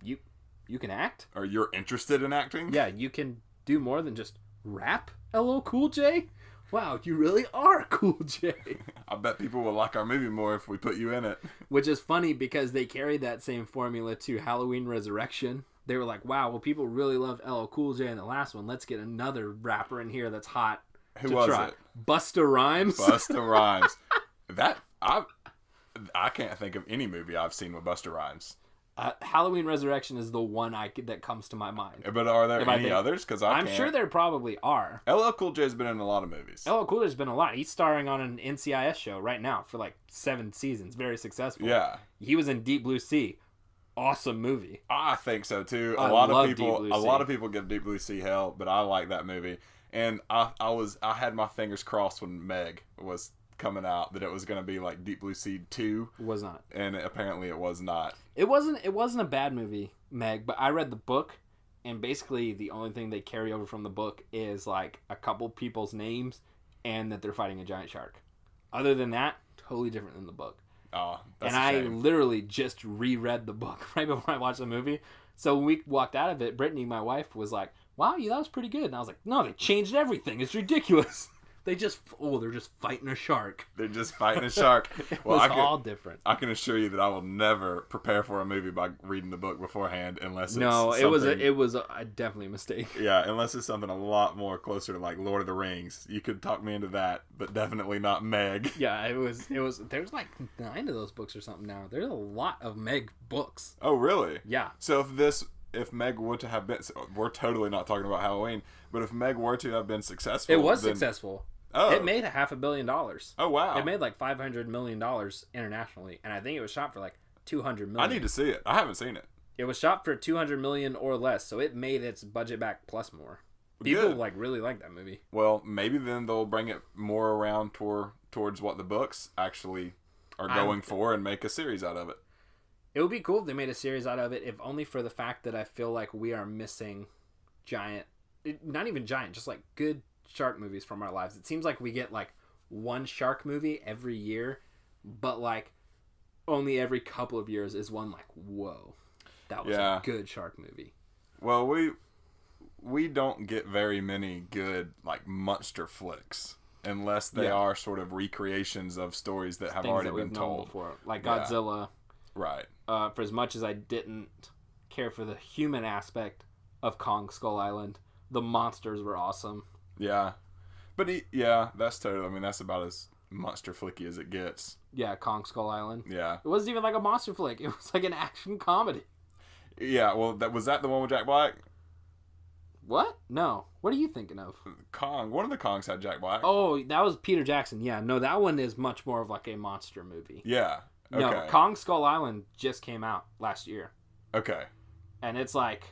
you can act? Or you're interested in acting? Yeah, you can do more than just rap, LL Cool J? Wow, you really are Cool J. I bet people will like our movie more if we put you in it. Which is funny because they carried that same formula to Halloween Resurrection. They were like, wow, well, people really loved LL Cool J in the last one. Let's get another rapper in here that's hot. Who was it? Busta Rhymes. Busta Rhymes. I can't think of any movie I've seen with Busta Rhymes. Halloween Resurrection is the one that comes to my mind. But are there any others? Because I'm sure there probably are. LL Cool J's been in a lot of movies. LL Cool J's been a lot. He's starring on an NCIS show right now for like 7 seasons. Very successful. Yeah. He was in Deep Blue Sea. Awesome movie. I think so too. I a lot love of people give Deep Blue Sea hell, but I like that movie. And I had my fingers crossed when Meg was coming out that it was going to be like Deep Blue Sea 2. It was not. And apparently it was not. It wasn't a bad movie, Meg, but I read the book, and basically the only thing they carry over from the book is like a couple people's names and that they're fighting a giant shark. Other than that, totally different than the book. Oh, that's and a shame. I literally just reread the book right before I watched the movie. So when we walked out of it, Brittany, my wife, was like, wow, that was pretty good. And I was like, no, they changed everything. It's ridiculous. They're just fighting a shark. They're just fighting a shark. It was all different. I can assure you that I will never prepare for a movie by reading the book beforehand unless it's it was definitely a mistake. Yeah, unless it's something a lot more closer to like Lord of the Rings. You could talk me into that, but definitely not Meg. Yeah, it was there's like 9 of those books or something now. There's a lot of Meg books. Oh, really? Yeah. So if Meg were to have been, we're totally not talking about Halloween, but if Meg were to have been successful, it was successful. Oh. It made $500 million. Oh, wow. It made like $500 million internationally, and I think it was shot for like $200 million. I need to see it. I haven't seen it. It was shot for $200 million or less, so it made its budget back plus more. People like really like that movie. Well, maybe then they'll bring it more around towards what the books actually are going for and make a series out of it. It would be cool if they made a series out of it, if only for the fact that I feel like we are missing not even giant, just like good shark movies from our lives. It seems like we get like one shark movie every year, but like only every couple of years is one like, whoa, that was a good shark movie. Well, we don't get very many good like monster flicks unless they are sort of recreations of stories that have already been told before, like Godzilla. Right. For as much as I didn't care for the human aspect of Kong Skull Island, the monsters were awesome. Yeah. But that's totally, I mean, that's about as monster flicky as it gets. Yeah, Kong Skull Island. Yeah. It wasn't even like a monster flick. It was like an action comedy. Yeah, well, was that the one with Jack Black? What? No. What are you thinking of? Kong. One of the Kongs had Jack Black. Oh, that was Peter Jackson. Yeah, no, that one is much more of like a monster movie. Yeah. Okay. No, Kong Skull Island just came out last year. Okay. And it's like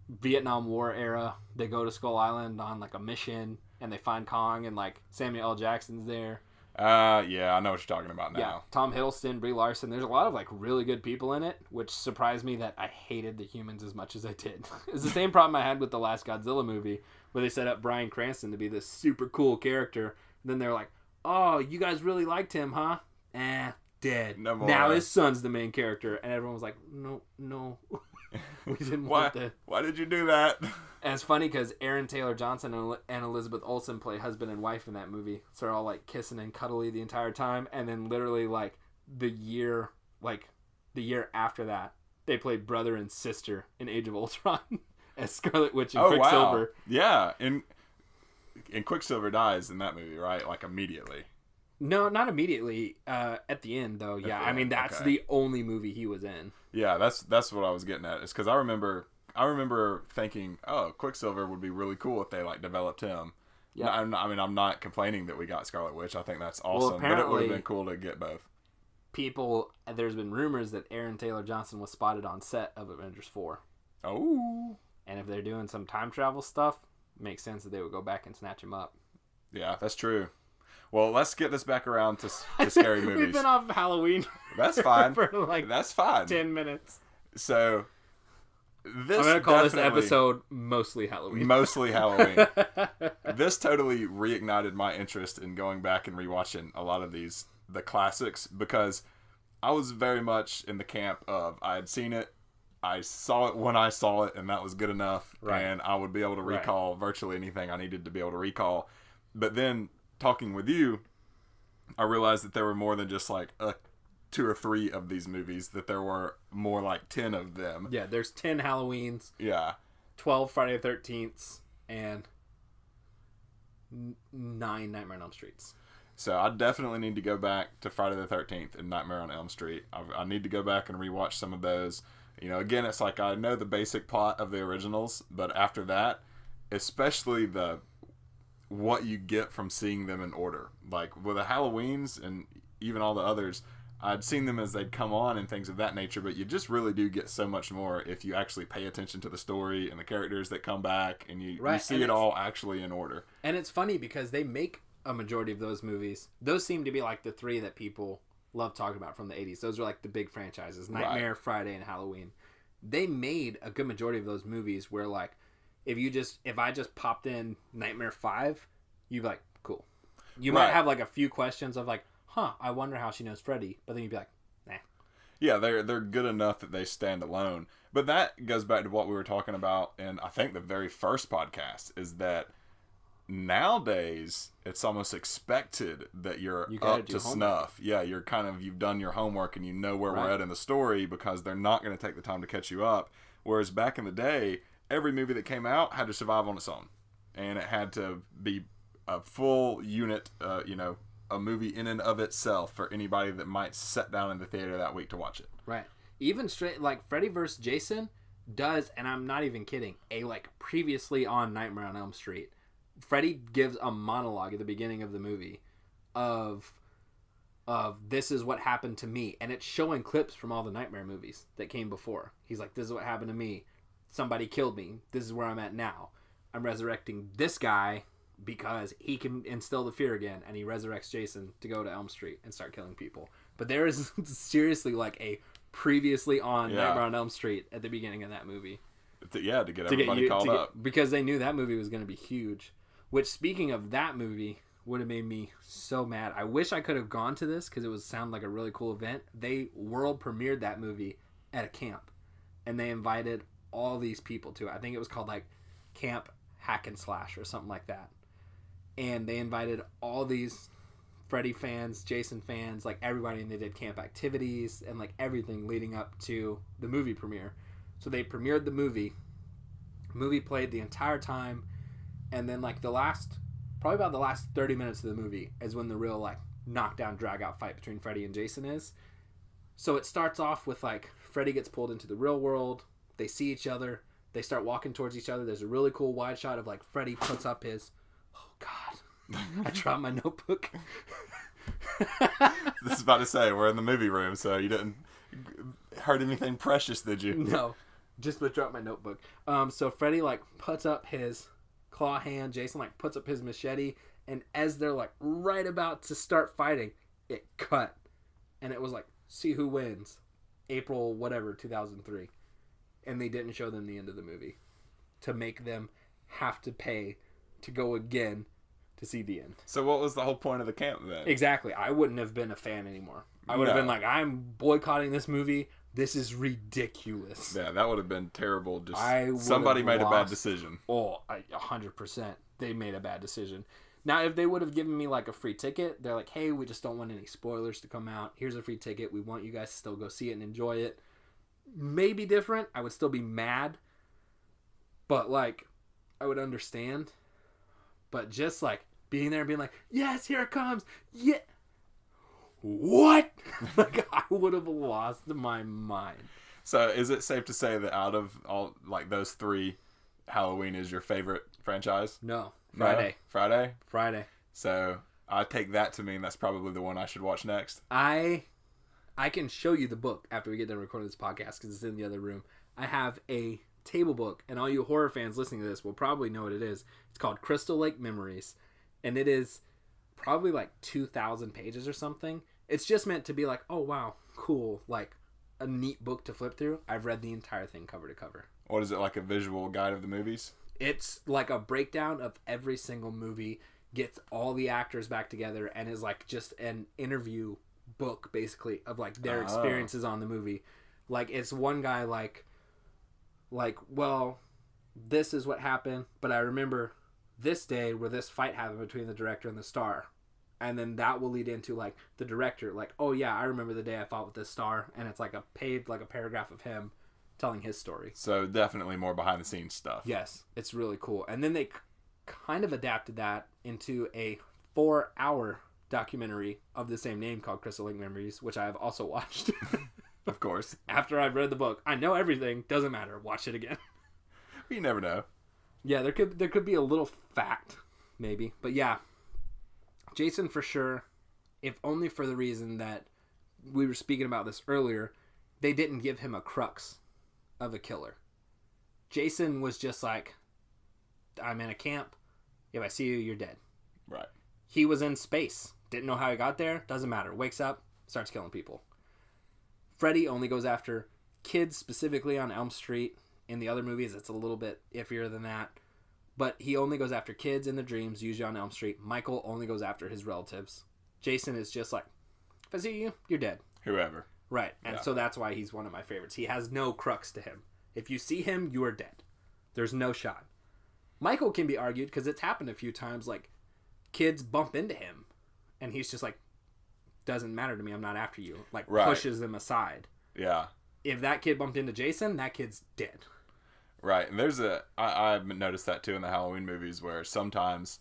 Vietnam War era. They go to Skull Island on like a mission and they find Kong and like Samuel L. Jackson's there. Yeah, I know what you're talking about now. Yeah, Tom Hiddleston, Brie Larson. There's a lot of like really good people in it, which surprised me that I hated the humans as much as I did. It's the same problem I had with the last Godzilla movie where they set up Bryan Cranston to be this super cool character. And then they're like, oh, you guys really liked him, huh? Dead. No more. Now his son's the main character. And everyone was like, no. We didn't want that. Why did you do that? And it's funny because Aaron Taylor Johnson and Elizabeth Olsen play husband and wife in that movie. So they're all like kissing and cuddly the entire time. And then literally like the year after that, they played brother and sister in Age of Ultron as Scarlet Witch and Quicksilver. Wow. Yeah. And Quicksilver dies in that movie, right? Like immediately. No, not immediately. At the end, though. Yeah, I mean that's the only movie he was in. Yeah, that's what I was getting at. Is because I remember thinking, oh, Quicksilver would be really cool if they like developed him. Yeah. I'm not complaining that we got Scarlet Witch. I think that's awesome. But it would have been cool to get both. There's been rumors that Aaron Taylor Johnson was spotted on set of Avengers 4. Oh. And if they're doing some time travel stuff, it makes sense that they would go back and snatch him up. Yeah, that's true. Well, let's get this back around to scary movies. We've been off Halloween. That's fine. For like that's fine. 10 minutes. So, This I'm gonna call this definitely- episode mostly Halloween. Mostly Halloween. This totally reignited my interest in going back and rewatching a lot of the classics, because I was very much in the camp of I had seen it, I saw it when I saw it, and that was good enough, Right. and I would be able to recall virtually anything I needed to be able to recall. But then, talking with you, I realized that there were more than just like 2 or 3 of these movies, that there were more like 10 of them. Yeah, there's 10 Halloweens, Yeah. 12 Friday the 13th, and 9 Nightmare on Elm Streets. So I definitely need to go back to Friday the 13th and Nightmare on Elm Street. I need to go back and rewatch some of those. You know, again, it's like I know the basic plot of the originals, but after that, especially what you get from seeing them in order. Like with the Halloweens and even all the others, I'd seen them as they'd come on and things of that nature, but you just really do get so much more if you actually pay attention to the story and the characters that come back, and you see and it all actually in order. And it's funny because they make a majority of those movies. Those seem to be like the 3 that people love talking about from the 80s. Those are like the big franchises: Nightmare, Friday, and Halloween. They made a good majority of those movies where, like, if I just popped in Nightmare 5, you'd be like, cool. You might have like a few questions of like, I wonder how she knows Freddy, but then you'd be like, nah. Yeah, they're good enough that they stand alone. But that goes back to what we were talking about in, I think, the very first podcast, is that nowadays it's almost expected that you're up to snuff. Yeah, you've done your homework and you know where we're at in the story, because they're not going to take the time to catch you up. Whereas back in the day, every movie that came out had to survive on its own, and it had to be a full unit, a movie in and of itself for anybody that might sit down in the theater that week to watch it. Right. Even straight, like Freddy vs. Jason does, and I'm not even kidding, a like previously on Nightmare on Elm Street. Freddy gives a monologue at the beginning of the movie of this is what happened to me, and it's showing clips from all the Nightmare movies that came before. He's like, this is what happened to me. Somebody killed me. This is where I'm at now. I'm resurrecting this guy because he can instill the fear again, and he resurrects Jason to go to Elm Street and start killing people. But there is seriously like a previously on Nightmare on Elm Street at the beginning of that movie. To get everybody called up. Because they knew that movie was going to be huge. Which, speaking of that movie, would have made me so mad. I wish I could have gone to this because it would sound like a really cool event. They world premiered that movie at a camp, and they invited all these people to it. I think it was called like Camp Hack and Slash or something like that. And they invited all these Freddy fans, Jason fans, like everybody, and they did camp activities and like everything leading up to the movie premiere. So they premiered the movie. Movie played the entire time. And then, like, probably about the last 30 minutes of the movie is when the real, like, knockdown, drag-out fight between Freddy and Jason is. So it starts off with, like, Freddy gets pulled into the real world. They see each other. They start walking towards each other. There's a really cool wide shot of, like, Freddy puts up his... Oh, God. I dropped my notebook. This is about to say, we're in the movie room, so you didn't hurt anything precious, did you? No. Just dropped my notebook. So Freddy, like, puts up his... claw hand. Jason like puts up his machete, and as they're like right about to start fighting, it cut, and it was like, see who wins, April whatever 2003, and they didn't show them the end of the movie to make them have to pay to go again to see the end. So what was the whole point of the camp then? Exactly. I wouldn't have been a fan anymore. I would have been like, I'm boycotting this movie. This is ridiculous. Yeah, that would have been terrible. Just somebody made a bad decision. Oh, 100%. They made a bad decision. Now, if they would have given me like a free ticket, they're like, hey, we just don't want any spoilers to come out. Here's a free ticket. We want you guys to still go see it and enjoy it. Maybe different. I would still be mad. But like, I would understand. But just like being there and being like, yes, here it comes. Yeah. What? Like, I would have lost my mind. So is it safe to say that out of all like those 3, Halloween is your favorite franchise? No. Friday. No? Friday. So I take that to mean that's probably the one I should watch next. I can show you the book after we get done recording this podcast because it's in the other room. I have a table book, and all you horror fans listening to this will probably know what it is. It's called Crystal Lake Memories, and it is probably like 2,000 pages or something. It's just meant to be like, oh wow, cool, like a neat book to flip through. I've read the entire thing cover to cover. What is it, like a visual guide of the movies? It's like a breakdown of every single movie, gets all the actors back together, and is like just an interview book, basically, of like their experiences on the movie. Like, it's one guy like, well, this is what happened, but I remember this day where this fight happened between the director and the star. And then that will lead into, like, the director, like, oh yeah, I remember the day I fought with this star, and it's like a paragraph of him telling his story. So definitely more behind the scenes stuff. Yes, it's really cool. And then they kind of adapted that into a 4-hour documentary of the same name called Crystal Lake Memories, which I have also watched. Of course. After I've read the book. I know everything. Doesn't matter. Watch it again. You never know. Yeah, there could be a little fact, maybe. But yeah, Jason for sure, if only for the reason that we were speaking about this earlier, they didn't give him a crux of a killer. Jason was just like, I'm in a camp. If I see you, you're dead. Right. He was in space. Didn't know how he got there. Doesn't matter. Wakes up, starts killing people. Freddy only goes after kids, specifically on Elm Street. In the other movies, it's a little bit iffier than that. But he only goes after kids in the dreams, usually on Elm Street. Michael only goes after his relatives. Jason is just like, if I see you, you're dead. Whoever. Right. And so that's why he's one of my favorites. He has no crux to him. If you see him, you are dead. There's no shot. Michael can be argued because it's happened a few times. Like, kids bump into him. And he's just like, doesn't matter to me. I'm not after you. Like, pushes them aside. Yeah. If that kid bumped into Jason, that kid's dead. Right, and I've noticed that too in the Halloween movies where sometimes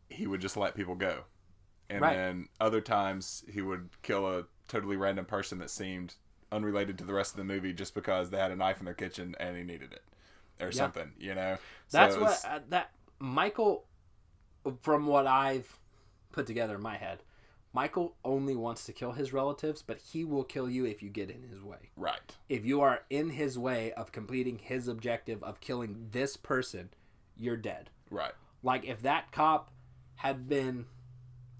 he would just let people go. And then other times he would kill a totally random person that seemed unrelated to the rest of the movie just because they had a knife in their kitchen and he needed it. Or something, you know? That's that Michael, from what I've put together in my head, Michael only wants to kill his relatives, but he will kill you if you get in his way. Right. If you are in his way of completing his objective of killing this person, you're dead. Right. Like, if that cop had been...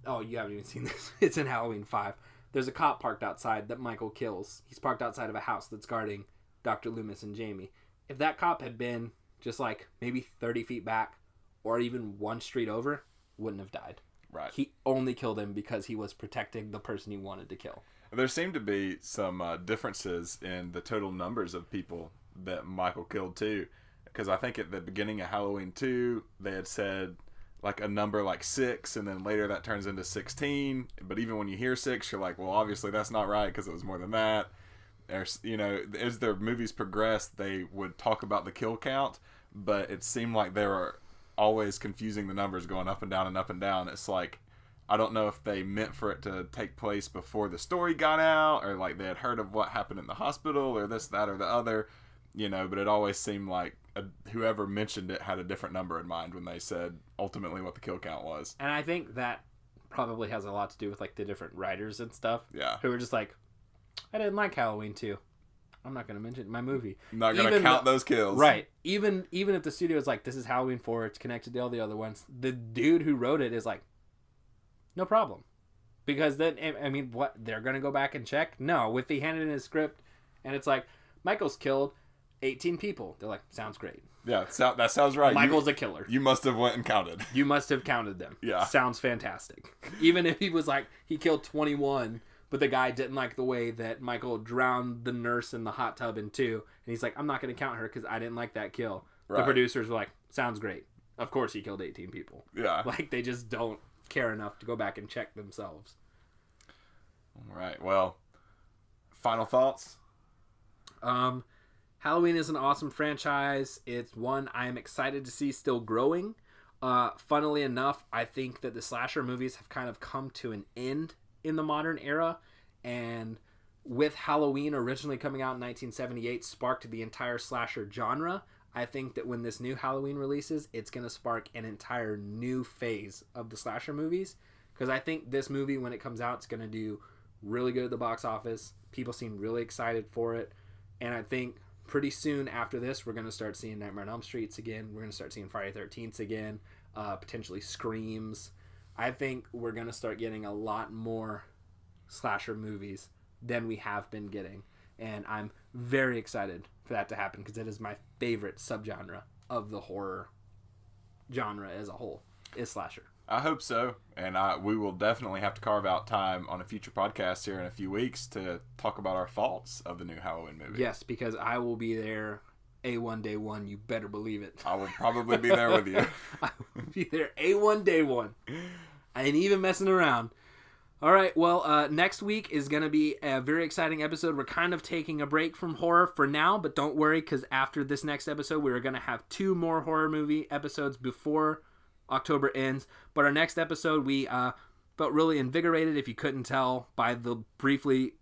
Oh, you haven't even seen this. It's in Halloween 5. There's a cop parked outside that Michael kills. He's parked outside of a house that's guarding Dr. Loomis and Jamie. If that cop had been just like maybe 30 feet back or even one street over, wouldn't have died. Right. He only killed him because he was protecting the person he wanted to kill. There seemed to be some differences in the total numbers of people that Michael killed too. Because I think at the beginning of Halloween 2, they had said like a number like 6, and then later that turns into 16. But even when you hear 6, you're like, well, obviously that's not right because it was more than that. There's, you know, as the movies progressed, they would talk about the kill count, but it seemed like they were always confusing the numbers, going up and down and up and down. It's like, I don't know if they meant for it to take place before the story got out, or like they had heard of what happened in the hospital, or this, that, or the other, you know, but it always seemed like whoever mentioned it had a different number in mind when they said ultimately what the kill count was. And I think that probably has a lot to do with like the different writers and stuff. Yeah. Who were just like, I didn't like Halloween 2. I'm not going to mention my movie. I'm not going to count those kills. Right. Even if the studio is like, this is Halloween 4, it's connected to all the other ones, the dude who wrote it is like, no problem. Because then, I mean, what, they're going to go back and check? No. If he handed in his script and it's like, Michael's killed 18 people, they're like, sounds great. Yeah, that sounds right. Michael's a killer. You must have went and counted. You must have counted them. Yeah. Sounds fantastic. Even if he was like, he killed 21, but the guy didn't like the way that Michael drowned the nurse in the hot tub in 2, and he's like, I'm not going to count her because I didn't like that kill. Right. The producers were like, sounds great. Of course he killed 18 people. Yeah. Like, they just don't care enough to go back and check themselves. All right. Well, final thoughts? Halloween is an awesome franchise. It's one I am excited to see still growing. Funnily enough, I think that the slasher movies have kind of come to an end in the modern era, and with Halloween originally coming out in 1978 sparked the entire slasher genre. I think that when this new Halloween releases, it's going to spark an entire new phase of the slasher movies, because I think this movie, when it comes out, it's going to do really good at the box office. People seem really excited for it, and I think pretty soon after this, we're going to start seeing Nightmare on Elm Streets again. We're going to start seeing Friday the 13th again, potentially Screams. I think we're going to start getting a lot more slasher movies than we have been getting. And I'm very excited for that to happen because it is my favorite subgenre of the horror genre as a whole, is slasher. I hope so, and we will definitely have to carve out time on a future podcast here in a few weeks to talk about our thoughts of the new Halloween movie. Yes, because I will be there A1 day one. You better believe it. I will probably be there with you. I will be there A1 day one. I ain't even messing around. All right, well, next week is going to be a very exciting episode. We're kind of taking a break from horror for now, but don't worry, because after this next episode, we're going to have 2 more horror movie episodes before October ends. But our next episode, we felt really invigorated, if you couldn't tell by the briefly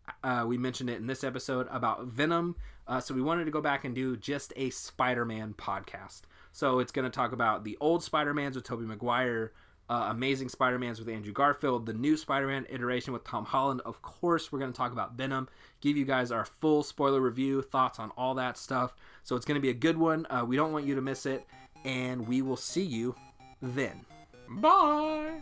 we mentioned it in this episode, about Venom. So we wanted to go back and do just a Spider-Man podcast. So it's going to talk about the old Spider-Mans with Tobey Maguire, Amazing Spider-Mans with Andrew Garfield, the new Spider-Man iteration with Tom Holland. Of course, we're going to talk about Venom, give you guys our full spoiler review, thoughts on all that stuff. So it's going to be a good one. We don't want you to miss it, and we will see you then. Bye!